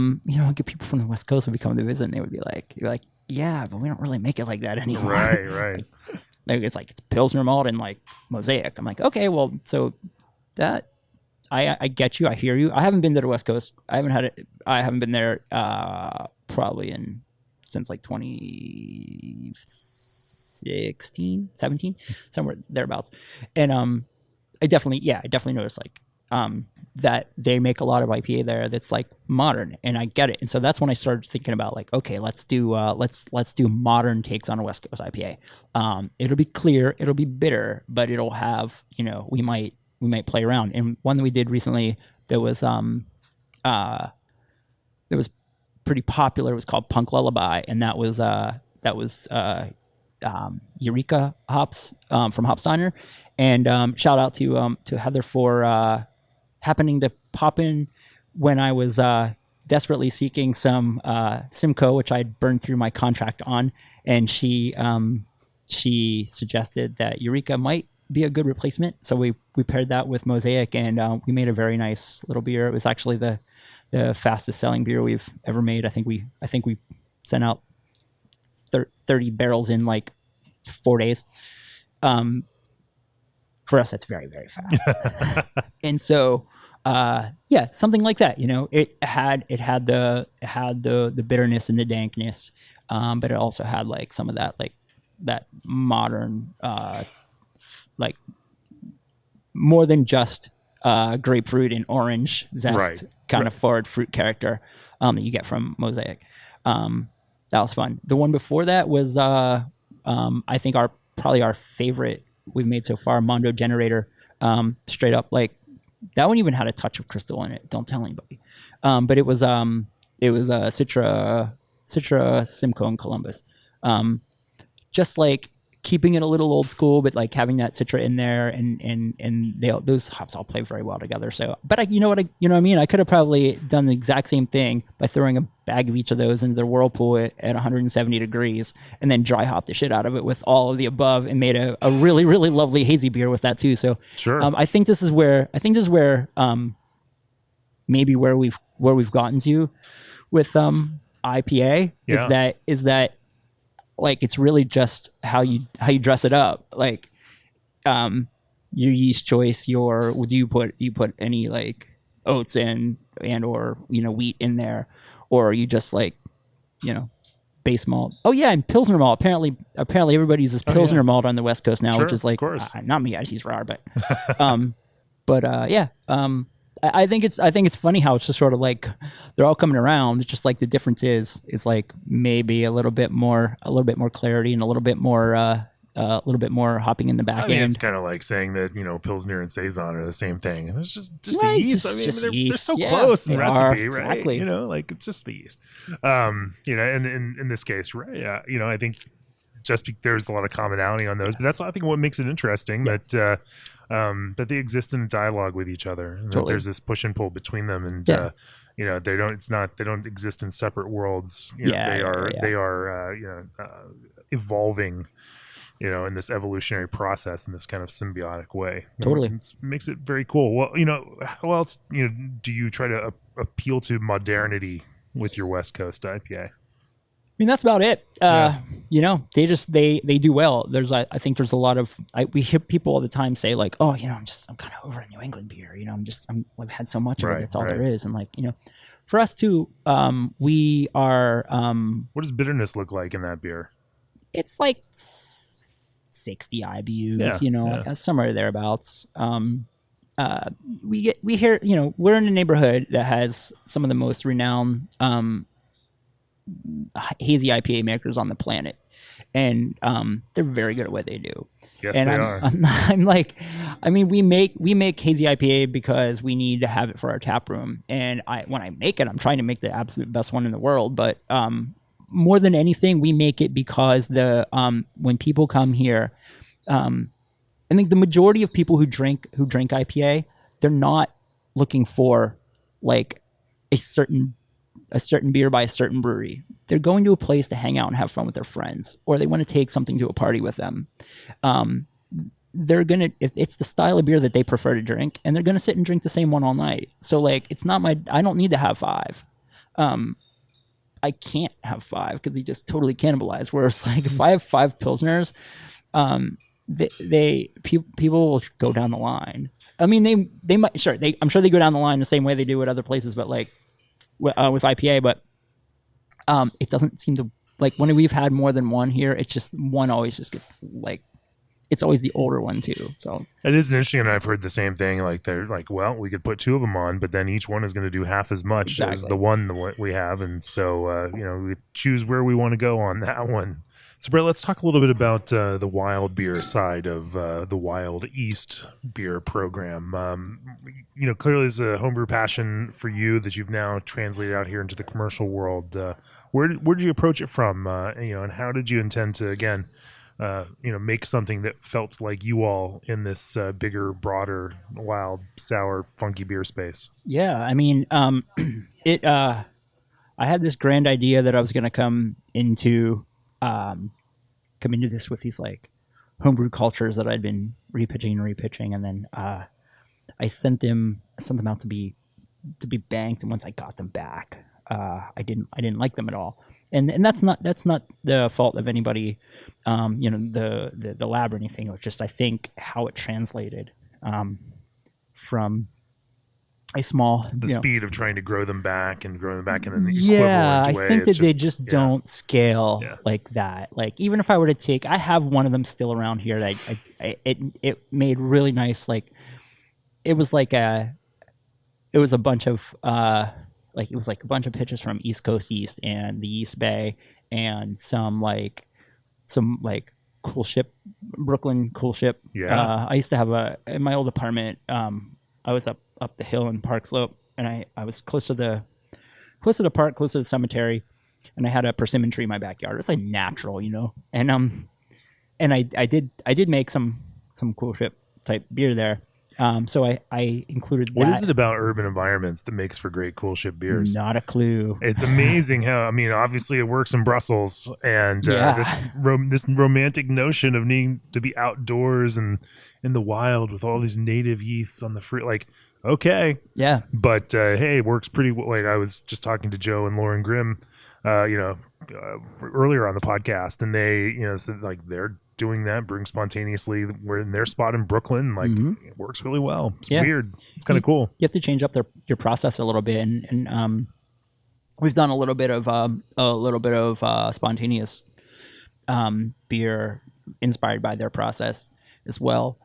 get people from the West Coast would be coming to visit, and they would be like, "You're like, yeah, but we don't really make it like that anymore." Right. It's like it's Pilsner malt and like Mosaic. I'm like, okay, well, so that I get you, I hear you. I haven't been to the West Coast. I haven't been there probably since like 2016, 17, somewhere thereabouts. And I definitely noticed like that they make a lot of IPA there that's like modern, and I get it. And so that's when I started thinking about like, okay, let's do modern takes on a West Coast IPA. It'll be clear, it'll be bitter, but it'll have, we might play around. And one that we did recently that was pretty popular was called Punk Lullaby, and that was Eureka hops from Hopsteiner. And shout out to Heather for happening to pop in when I was desperately seeking some Simcoe, which I'd burned through my contract on, and she suggested that Eureka might be a good replacement. So we paired that with Mosaic, and we made a very nice little beer. It was actually the fastest selling beer we've ever made. I think we sent out 30 barrels in like 4 days. For us, that's very, very fast. And so, something like that. It had the bitterness and the dankness, but it also had like some of that that modern, like more than just grapefruit and orange zest kind of forward fruit character that you get from Mosaic. That was fun. The one before that was I think probably our favorite we've made so far, Mondo Generator. Straight up, like that one even had a touch of crystal in it. Don't tell anybody. But it was Citra, Simcoe, and Columbus. Just like keeping it a little old school, but like having that Citra in there, and those hops all play very well together. So, but you know what I mean? I could have probably done the exact same thing by throwing a bag of each of those into the whirlpool at 170 degrees, and then dry hop the shit out of it with all of the above, and made a really, really lovely hazy beer with that too. So, sure. I think this is where maybe where we've gotten to with IPA is that like it's really just how you dress it up, like your yeast choice. Do you put any like oats and or wheat in there, or are you just like base malt? Oh yeah, and Pilsner malt. Apparently everybody uses Pilsner malt on the West Coast now, sure, which is like not me. I just use RAR, but I think it's funny how it's just sort of like they're all coming around. It's just like the difference is like maybe a little bit more clarity and a little bit more hopping in the back end. It's kind of like saying that Pilsner and Saison are the same thing, and it's just right, the yeast. They're so close in recipe, right? Exactly. Like it's just the yeast. And in this case, right? Yeah, I think there's a lot of commonality on those, but that's I think what makes it interesting that they exist in a dialogue with each other. And that there's this push and pull between them, and they don't exist in separate worlds. They are evolving. In this evolutionary process in this kind of symbiotic way. Totally. It makes it very cool. Well, how else do you try to appeal to modernity with your West Coast IPA? I mean, that's about it. They do well. I think there's a lot of we hear people all the time say like, oh, I'm kind of over a New England beer. I've had so much of it. That's all there is. And like, for us too, we are. What does bitterness look like in that beer? It's like 60 IBUs, somewhere thereabouts. We hear, we're in a neighborhood that has some of the most renowned hazy IPA makers on the planet, and they're very good at what they do. Yes, and they are. I'm like, I mean, we make hazy IPA because we need to have it for our tap room, and when I make it, I'm trying to make the absolute best one in the world, but more than anything, we make it because when people come here, I think the majority of people who drink IPA, they're not looking for like a certain beer by a certain brewery. They're going to a place to hang out and have fun with their friends, or they want to take something to a party with them. they're gonna, if it's the style of beer that they prefer to drink, and they're gonna sit and drink the same one all night. So like, it's not I don't need to have five. I can't have five because they just totally cannibalize. Whereas like if I have five pilsners, people will go down the line. I mean, they might, sure, I'm sure they go down the line the same way they do at other places, but like with IPA, but it doesn't seem to, like when we've had more than one here, it's just one always just gets like, it's always the older one too. So it is interesting, and I've heard the same thing. Like they're like, well, we could put two of them on, but then each one is going to do half as much as the one we have, and so we choose where we want to go on that one. So, Brett, let's talk a little bit about the wild beer side of the Wild East beer program. Clearly there's a homebrew passion for you that you've now translated out here into the commercial world. Where did you approach it from? And how did you intend to, again, make something that felt like you all in this bigger, broader, wild, sour, funky beer space? Yeah, I mean, I had this grand idea that I was going to come into this with these like homebrew cultures that I'd been repitching, and then I sent them out to be banked, and once I got them back, I didn't like them at all. And that's not the fault of anybody, the lab or anything. It was just, I think, how it translated from a small speed of trying to grow them back in an equivalent way. Yeah, I think that they just don't scale like that. Like even if I were to take, I have one of them still around here that it made really nice. Like it was a bunch of pitches from East Coast Yeast and the Yeast Bay and some cool ship, Brooklyn cool ship. Yeah. I used to have in my old apartment. I was up the hill in Park Slope, and I was close to the park, close to the cemetery, and I had a persimmon tree in my backyard. It was like natural, and I did make some cool ship type beer there. So I included that. What is it about urban environments that makes for great cool ship beers? Not a clue. It's amazing how, obviously it works in Brussels, and this romantic notion of needing to be outdoors and in the wild with all these native yeasts on the free, like, okay. Yeah. But, hey, it works pretty well. Like I was just talking to Joe and Lauren Grimm, earlier on the podcast, and they, said like they're doing that, brewing spontaneously. We're in their spot in Brooklyn. Like it works really well. It's weird. It's kind of cool. You have to change up your process a little bit, and we've done a little bit of spontaneous beer inspired by their process as well.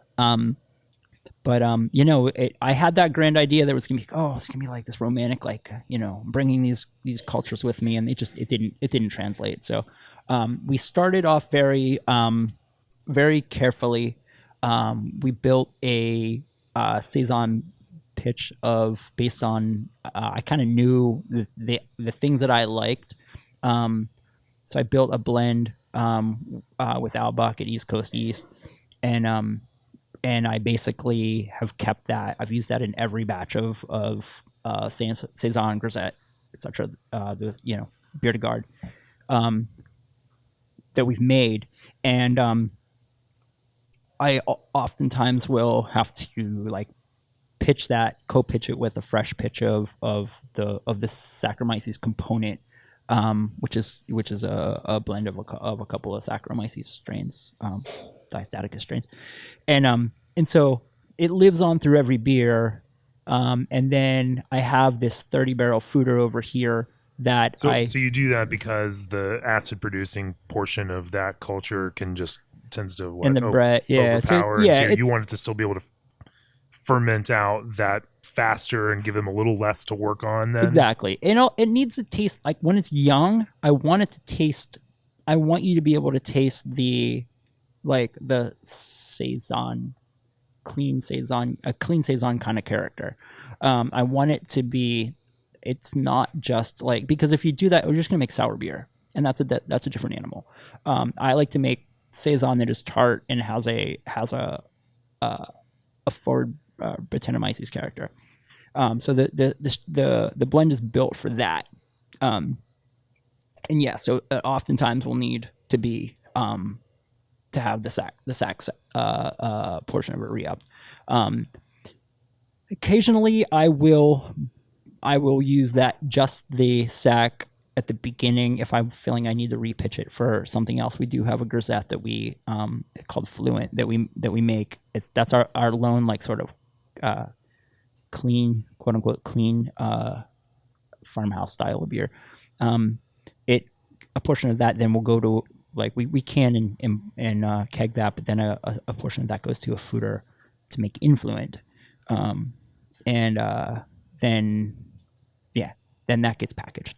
But I had that grand idea that was gonna be, it's gonna be like this romantic, like bringing these cultures with me, and it didn't translate. So we started off very carefully. We built a saison pitch based on I kind of knew the things that I liked. So I built a blend with Albuck at East Coast Yeast, and I basically have kept that. I've used that in every batch of saison, grisette, etc. The beer de garde that we've made, and I oftentimes will have to like co-pitch it with a fresh pitch of the Saccharomyces component, which is a blend of a couple of Saccharomyces strains, Diastaticus strains, and so it lives on through every beer, and then I have this 30 barrel foeder over here that so you do that because the acid producing portion of that culture tends to overpower. You want it to still be able to ferment out that faster and give them a little less to work on then. Exactly. It needs to taste like when it's young. I want you to be able to taste the saison, a clean saison kind of character. I want it to be, it's not just like, because if you do that, we're just going to make sour beer, and that's a different animal. I like to make saison that is tart and has a forward Brettanomyces character. So the blend is built for that. So oftentimes we'll need to to have the sack portion of it re-upped. Occasionally, I will use just the sack at the beginning if I'm feeling I need to repitch it for something else. We do have a grisette that we called Fluent that we make. That's our lone like sort of clean, quote unquote clean farmhouse style of beer. A portion of that then will go to like we can and keg that, but then a portion of that goes to a foeder to make Influent. Then that gets packaged.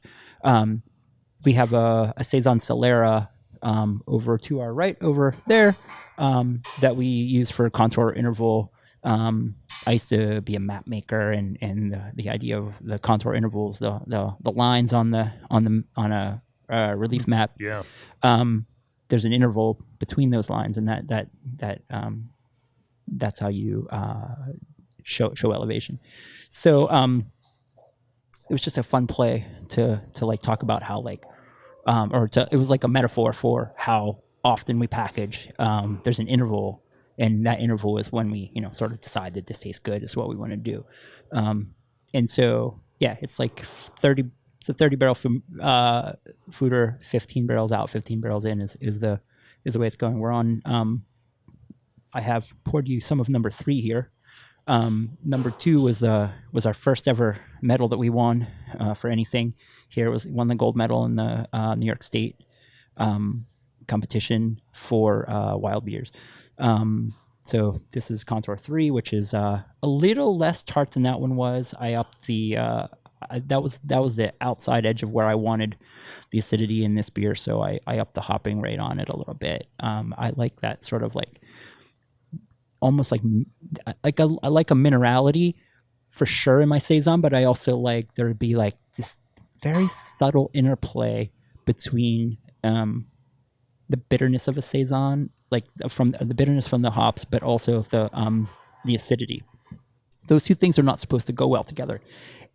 We have a Saison Solera over to our right over there that we use for contour interval. I used to be a map maker, and the idea of the contour intervals, the lines on a relief map. Yeah. There's an interval between those lines, and that's how you show elevation. So it was just a fun play to like talk about how like it was like a metaphor for how often we package. There's an interval, and that interval is when we sort of decide that this tastes good, is what we want to do. And so yeah, it's like 30. It's a 30 barrel foeder, 15 barrels out, 15 barrels in is the way it's going. We're on. I have poured you some of number 3 here. Number 2 was our first ever medal that we won for anything. Here won the gold medal in the New York State competition for wild beers. So this is Contour 3, which is a little less tart than that one was. I upped the that was the outside edge of where I wanted the acidity in this beer, so I upped the hopping rate on it a little bit. I like that sort of like almost like I like a minerality for sure in my saison, but I also like there to be like this very subtle interplay between the bitterness of a saison, like from the bitterness from the hops, but also the acidity. Those two things are not supposed to go well together,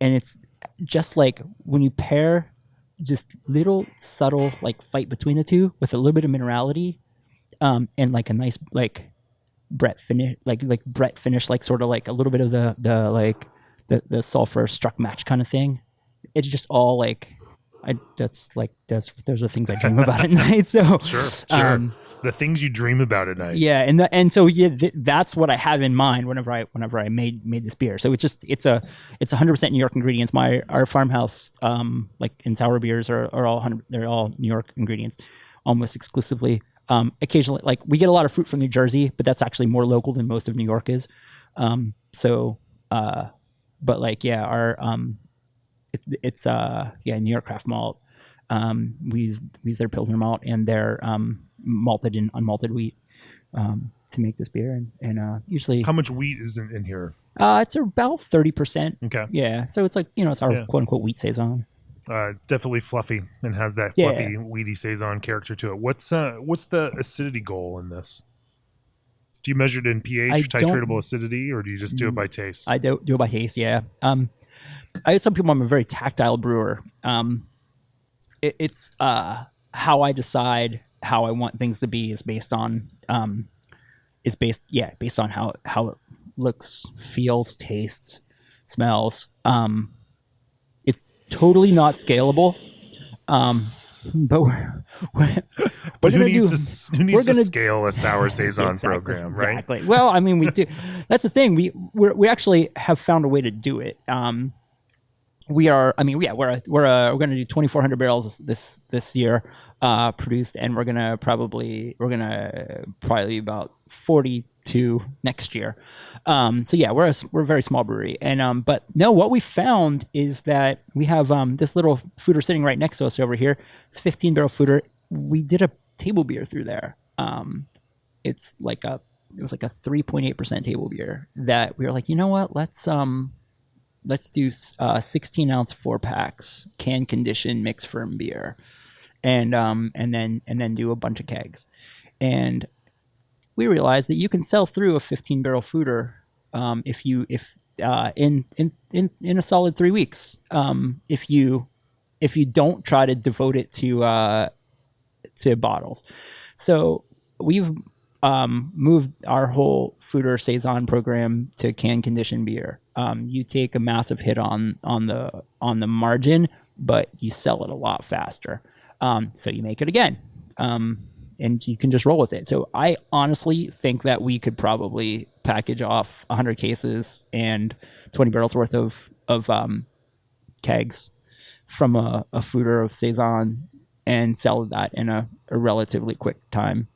and it's just like when you pair just little subtle like fight between the two with a little bit of minerality, and like a nice like Brett finish, like Brett finish, like sort of like a little bit of the sulfur struck match kind of thing. It's just all like those are the things I dream about at night. So sure. The things you dream about at night. Yeah, so that's what I have in mind whenever I made this beer. So it's 100% New York ingredients. Our farmhouse like in sour beers are all they're all New York ingredients, almost exclusively. Occasionally, like we get a lot of fruit from New Jersey, but that's actually more local than most of New York is. But like our it's New York craft malt. We use their Pilsner malt and their malted and unmalted wheat to make this beer, and usually how much wheat is in here? It's about 30%. Okay. Yeah, so it's like it's our quote unquote wheat saison. It's definitely fluffy and has that fluffy, weedy saison character to it. What's the acidity goal in this? Do you measure it in pH, titratable acidity, or do you just do it by taste? I do it by taste. Yeah. I tell people I'm a very tactile brewer. It's how I decide how I want things to be is based on how it looks, feels, tastes, smells. It's totally not scalable. But who needs to scale a sour saison program, right? Exactly. Well, I mean, we do. That's the thing. We actually have found a way to do it. We're going to do 2,400 barrels this year produced, and we're gonna probably be about 42 next year. So yeah, we're a very small brewery, and but no, what we found is that we have this little foeder sitting right next to us over here. It's 15 barrel foeder. We did a table beer through there. It was like a 3.8% table beer that we were like, you know what, let's do 16 ounce 4-packs, can condition, mix firm beer, and then do a bunch of kegs. And we realized that you can sell through a 15 barrel foeder in a solid 3 weeks if you don't try to devote it to bottles. So we've moved our whole Foeder Saison program to can condition beer. You take a massive hit on the margin, but you sell it a lot faster. So you make it again, and you can just roll with it. So I honestly think that we could probably package off 100 cases and 20 barrels worth of kegs from a Foeder of Saison and sell that in a relatively quick time.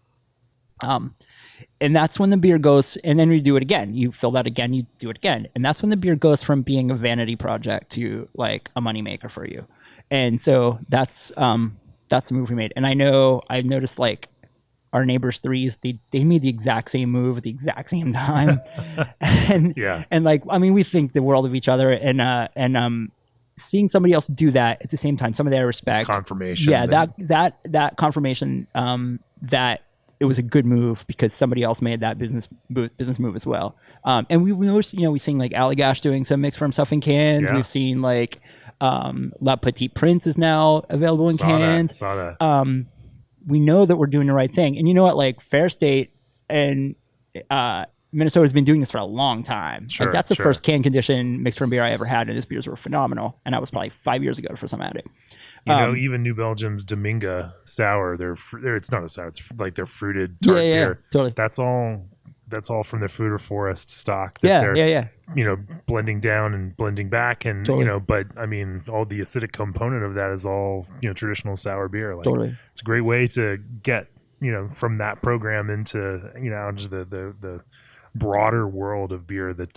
And that's when the beer goes, and then we do it again. You fill that again, you do it again. And that's when the beer goes from being a vanity project to like a moneymaker for you. And so that's the move we made. And I know I've noticed like our neighbors threes, they made the exact same move at the exact same time. And like, I mean, we think the world of each other, and seeing somebody else do that at the same time, some of their respect. It's confirmation. Yeah, that confirmation that it was a good move because somebody else made that business move as well. And we noticed, we've seen like Allagash doing some mixed ferm stuff in cans. Yeah. We've seen like La Petite Prince is now available in cans. Saw that. We know that we're doing the right thing. And you know what? Like Fair State and Minnesota has been doing this for a long time. Sure, like that's the first can condition mixed ferm beer I ever had, and these beers were phenomenal. And that was probably 5 years ago for some at it. Even New Belgium's Dominga sour, it's not a sour, it's like their fruited tart beer. Totally. That's all from the Foeder Forest stock. They're blending down and blending back, and totally. But I mean, all the acidic component of that is all traditional sour beer. Like, totally. It's a great way to get from that program into into the broader world of beer that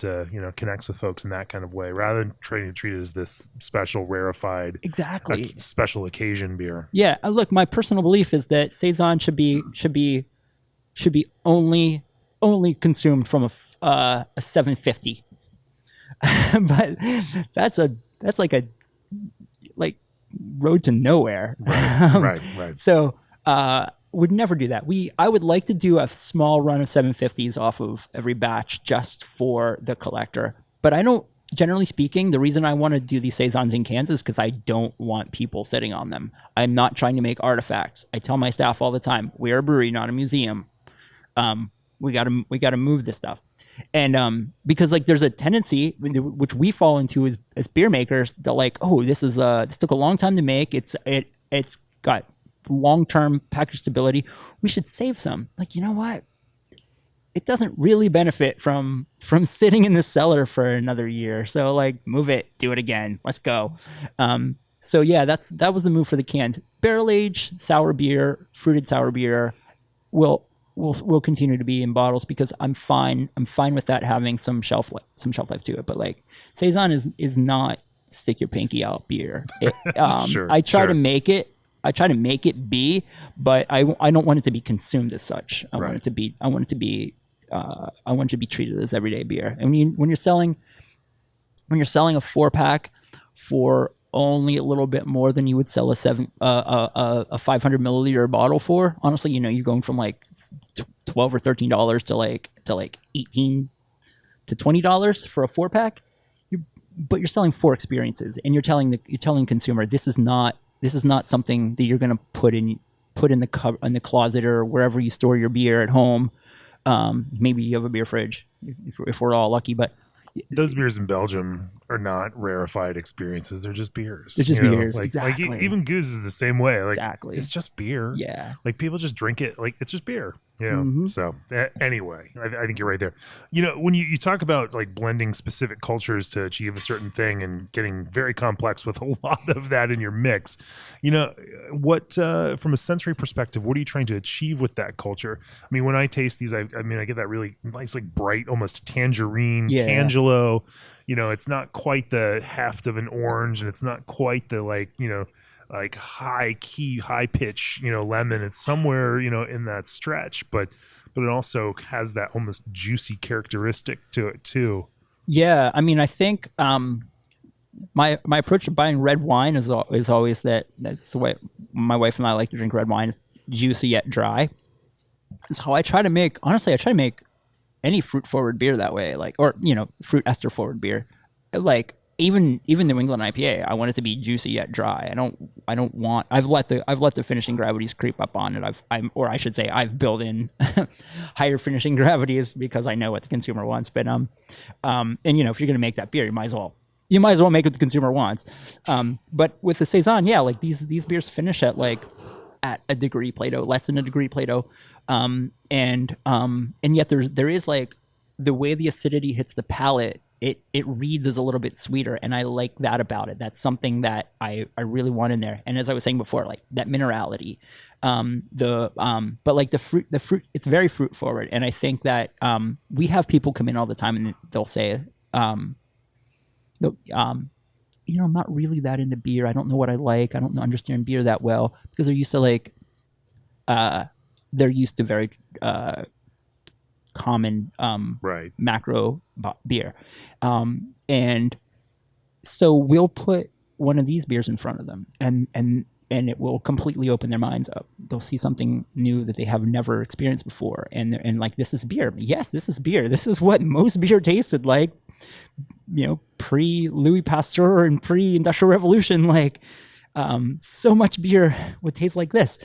connects with folks in that kind of way, rather than trying to treat it as this special rarefied special occasion beer. Yeah, look, my personal belief is that Saison should be only consumed from a 750. But that's like a road to nowhere. Right. So would never do that. I would like to do a small run of 750s off of every batch just for the collector. But I don't, generally speaking, the reason I want to do these Saisons in cans is because I don't want people sitting on them. I'm not trying to make artifacts. I tell my staff all the time, we're a brewery, not a museum. We gotta move this stuff. And because like there's a tendency which we fall into as beer makers that like, oh, this took a long time to make. It's got long-term package stability. We should save some. Like, you know what? It doesn't really benefit from sitting in the cellar for another year. So like, move it, do it again. Let's go. So yeah, that was the move for the cans. Barrel aged sour beer, fruited sour beer will continue to be in bottles because I'm fine with that having some shelf life to it. But like, Saison is not stick your pinky out beer. I try to make it be, but I don't want it to be consumed as such. I want it to be treated as everyday beer. And when you're selling a 4-pack for only a little bit more than you would sell a 500 milliliter bottle for, honestly, you're going from like $12 or $13 to like $18 to $20 for a 4-pack. But you're selling 4 experiences, and you're telling consumer this is not something that you're going to put in the closet or wherever you store your beer at home. Maybe you have a beer fridge if we're all lucky, but those beers in Belgium are not rarefied experiences. They're just beers. They're just beers. Exactly. Like even Goose is the same way. Like, exactly. It's just beer. Yeah. Like people just drink it. Like it's just beer. Mm-hmm. So anyway, I think you're right there. When you talk about like blending specific cultures to achieve a certain thing and getting very complex with a lot of that in your mix, what from a sensory perspective, what are you trying to achieve with that culture? I mean, when I taste these, I get that really nice, like bright, almost tangerine, Tangelo. It's not quite the heft of an orange, and it's not quite the like high key, high pitch, lemon. It's somewhere, in that stretch, but it also has that almost juicy characteristic to it too. Yeah. I mean, I think, my approach to buying red wine is always that's the way my wife and I like to drink red wine. It's juicy yet dry. It's how I try to make any fruit forward beer that way, fruit ester forward beer. Like even New England IPA, I want it to be juicy yet dry. I don't want. I've let the finishing gravities creep up on it. I've built in higher finishing gravities because I know what the consumer wants. But and if you're gonna make that beer, you might as well make what the consumer wants. But with the saison, yeah, like these beers finish at a degree Plato, less than a degree Plato, and yet there is like the way the acidity hits the palate. It reads as a little bit sweeter, and I like that about it. That's something that I really want in there. And as I was saying before, like that minerality, but like the fruit, it's very fruit forward. And I think that we have people come in all the time and they'll say, I'm not really that into beer. I don't know what I like. I don't understand beer that well because they're used to very common macro beer, and so we'll put one of these beers in front of them, and it will completely open their minds up. They'll see something new that they have never experienced before, and like, this is beer. Yes, this is beer. This is what most beer tasted like, pre Louis Pasteur and pre Industrial Revolution. Like, so much beer would taste like this.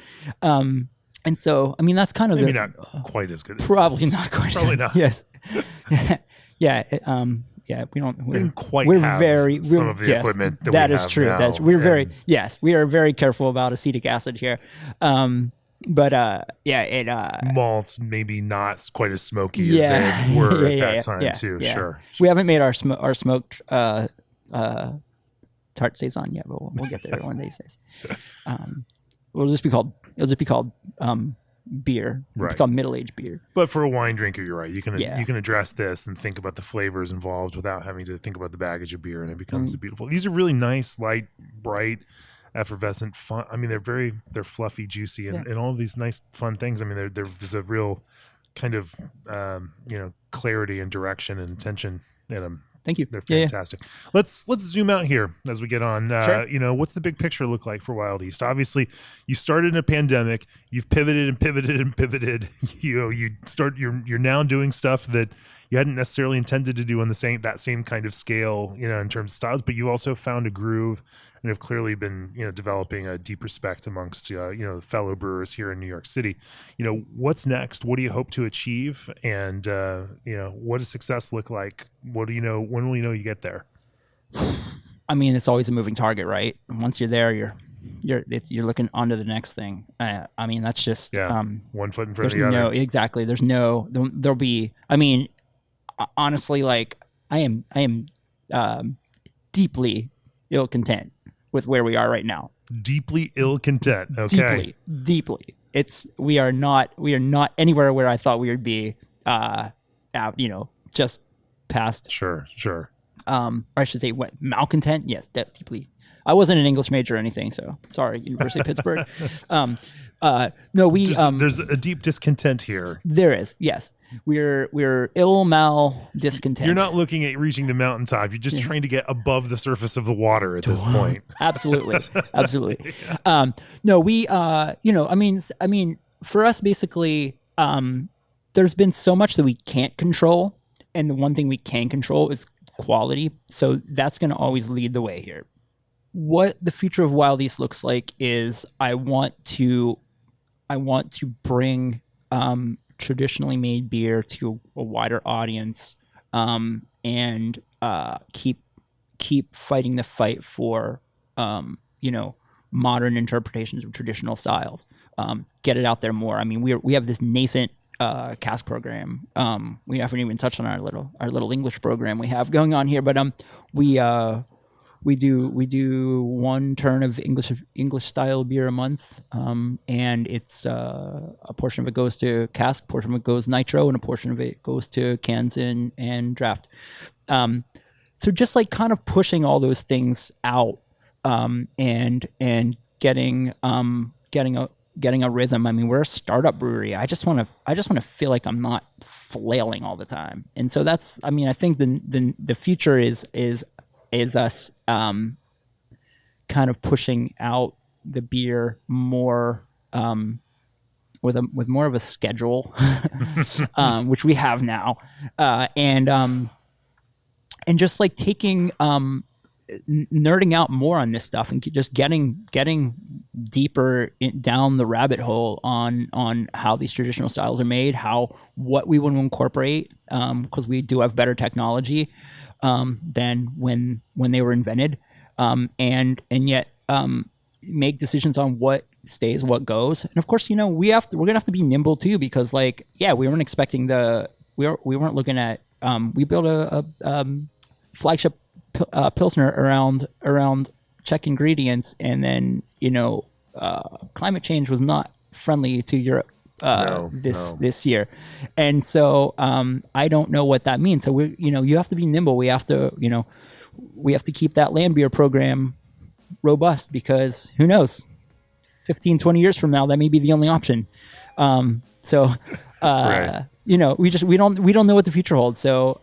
And so, I mean, that's kind of maybe not quite as good. Probably not quite. Probably not. Yes. Yeah. We don't. We didn't quite have some of the equipment that we have true. now. We are very careful about acetic acid here. Malts maybe not quite as smoky as they were at that time too. Yeah. Sure. We haven't made our smoked tart saison yet, but we'll get there one of these days. It'll just be called beer. It's called middle-aged beer. But for a wine drinker, you're right. You can address this and think about the flavors involved without having to think about the baggage of beer, and it becomes beautiful. These are really nice, light, bright, effervescent, fun. I mean, they're fluffy, juicy, and all of these nice, fun things. I mean, there's a real kind of clarity and direction and intention in them. Thank you. They're fantastic. Let's zoom out here as we get on. Sure. What's the big picture look like for Wild Yeast? Obviously, you started in a pandemic. You've pivoted and pivoted and pivoted. You're now doing stuff that you hadn't necessarily intended to do on that same kind of scale, in terms of styles. But you also found a groove and have clearly been, developing a deep respect amongst, fellow brewers here in New York City. What's next? What do you hope to achieve? And, what does success look like? What do you know? When will you know you get there? I mean, it's always a moving target, right? Once you're there, you're looking onto the next thing. I mean, that's just one foot in front of the other. Exactly. There'll be. I mean, honestly, like I am deeply ill content with where we are right now. Deeply ill content. Okay. Deeply. We are not anywhere where I thought we would be. Just past. Sure. Or I should say, what, malcontent? Yes, deeply. I wasn't an English major or anything, so sorry, University of Pittsburgh. There's a deep discontent here. There is, yes. We're mal discontent. You're not looking at reaching the mountaintop. You're just trying to get above the surface of the water at this point. Absolutely. I mean, for us, basically, there's been so much that we can't control, and the one thing we can control is quality. So that's going to always lead the way here. What the future of Wild Yeast looks like is I want to bring traditionally made beer to a wider audience, and keep fighting the fight for modern interpretations of traditional styles. Get it out there more. I mean, we have this nascent cask program. We haven't even touched on our little English program we have going on here, but we do one turn of English style beer a month, and it's a portion of it goes to cask, a portion of it goes nitro, and a portion of it goes to cans and draft. So just like kind of pushing all those things out, and getting a rhythm. I mean, we're a startup brewery. I just want to feel like I'm not flailing all the time, and so that's. I mean, I think the future is us kind of pushing out the beer more with more of a schedule, which we have now, and just like taking nerding out more on this stuff and just getting deeper down the rabbit hole on how these traditional styles are made, what we want to incorporate, because we do have better technology than when they were invented, and yet make decisions on what stays, what goes. And of course, we're gonna have to be nimble too, because we weren't expecting we weren't looking at we built a flagship Pilsner around Czech ingredients, and then climate change was not friendly to Europe this year, and so I don't know what that means. So you have to be nimble. We have to keep that land beer program robust, because who knows, 15-20 years from now that may be the only option. Right. We don't know what the future holds. So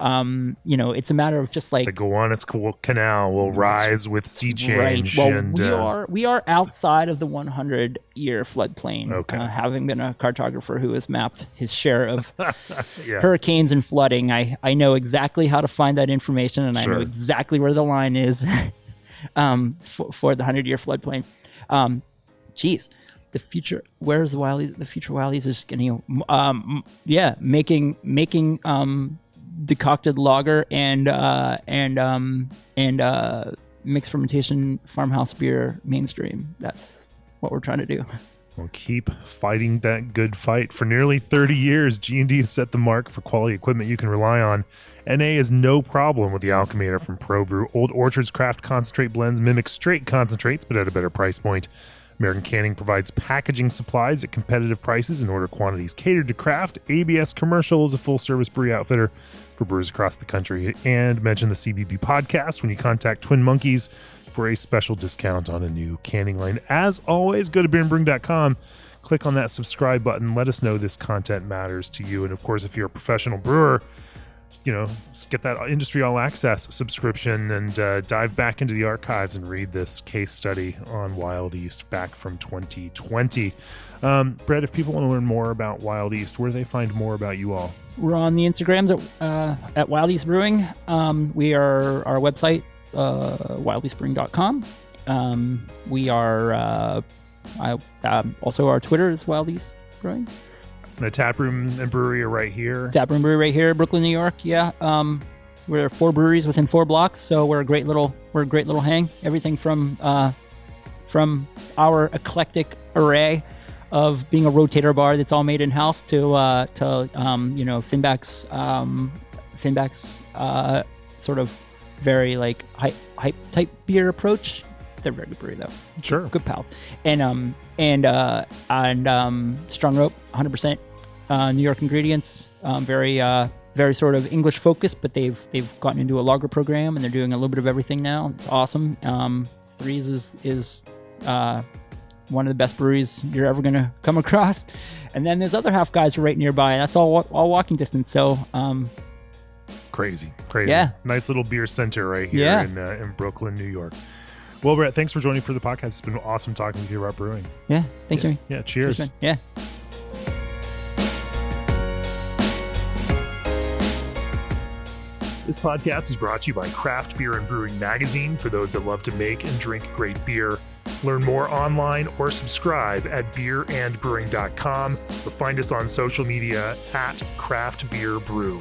it's a matter of just like the Gowanus Canal will rise with sea change. Right. Well, we are outside of the 100-year floodplain. Okay. Having been a cartographer who has mapped his share of hurricanes and flooding, I know exactly how to find that information, and I know exactly where the line is for the 100-year floodplain. The future, where's the Wiley's? The future Wiley's is going to, making decocted lager and mixed fermentation farmhouse beer mainstream. That's what we're trying to do. We'll keep fighting that good fight. For nearly 30 years, G&D has set the mark for quality equipment you can rely on. NA is no problem with the Alchemator from ProBrew. Old Orchard's craft concentrate blends mimic straight concentrates, but at a better price point. American Canning provides packaging supplies at competitive prices in order quantities catered to craft. ABS Commercial is a full-service brewery outfitter for brewers across the country. And mention the CBB podcast when you contact Twin Monkeys for a special discount on a new canning line. As always, go to beerandbrewing.com, click on that subscribe button. Let us know this content matters to you. And of course, if you're a professional brewer, get that industry all access subscription and dive back into the archives and read this case study on Wild Yeast back from 2020. Brett, if people want to learn more about Wild Yeast, where do they find more about you all? We're on the Instagrams at Wild Yeast Brewing. We are our website, wildeastbrewing.com. We are also our Twitter is Wild Yeast Brewing. And the tap room and brewery are right here. Tap room brewery right here, Brooklyn, New York. Yeah, we're 4 breweries within 4 blocks, so we're a great little hang. Everything from our eclectic array of being a rotator bar that's all made in house to Finback's sort of very like hype type beer approach. They're a very good brewery though. Sure, good pals. And Strong Rope, 100% New York ingredients. Very sort of English focused, but they've gotten into a lager program and they're doing a little bit of everything now. It's awesome. Threes is one of the best breweries you're ever gonna come across. And then there's other half guys who are right nearby. That's all walking distance. So crazy. Yeah, nice little beer center right here in Brooklyn, New York. Well, Brett, thanks for joining for the podcast. It's been awesome talking to you about brewing. Yeah, thanks, Jimmy. Yeah, cheers. Cheers, yeah. This podcast is brought to you by Craft Beer and Brewing Magazine for those that love to make and drink great beer. Learn more online or subscribe at beerandbrewing.com or find us on social media at Craft Beer Brew.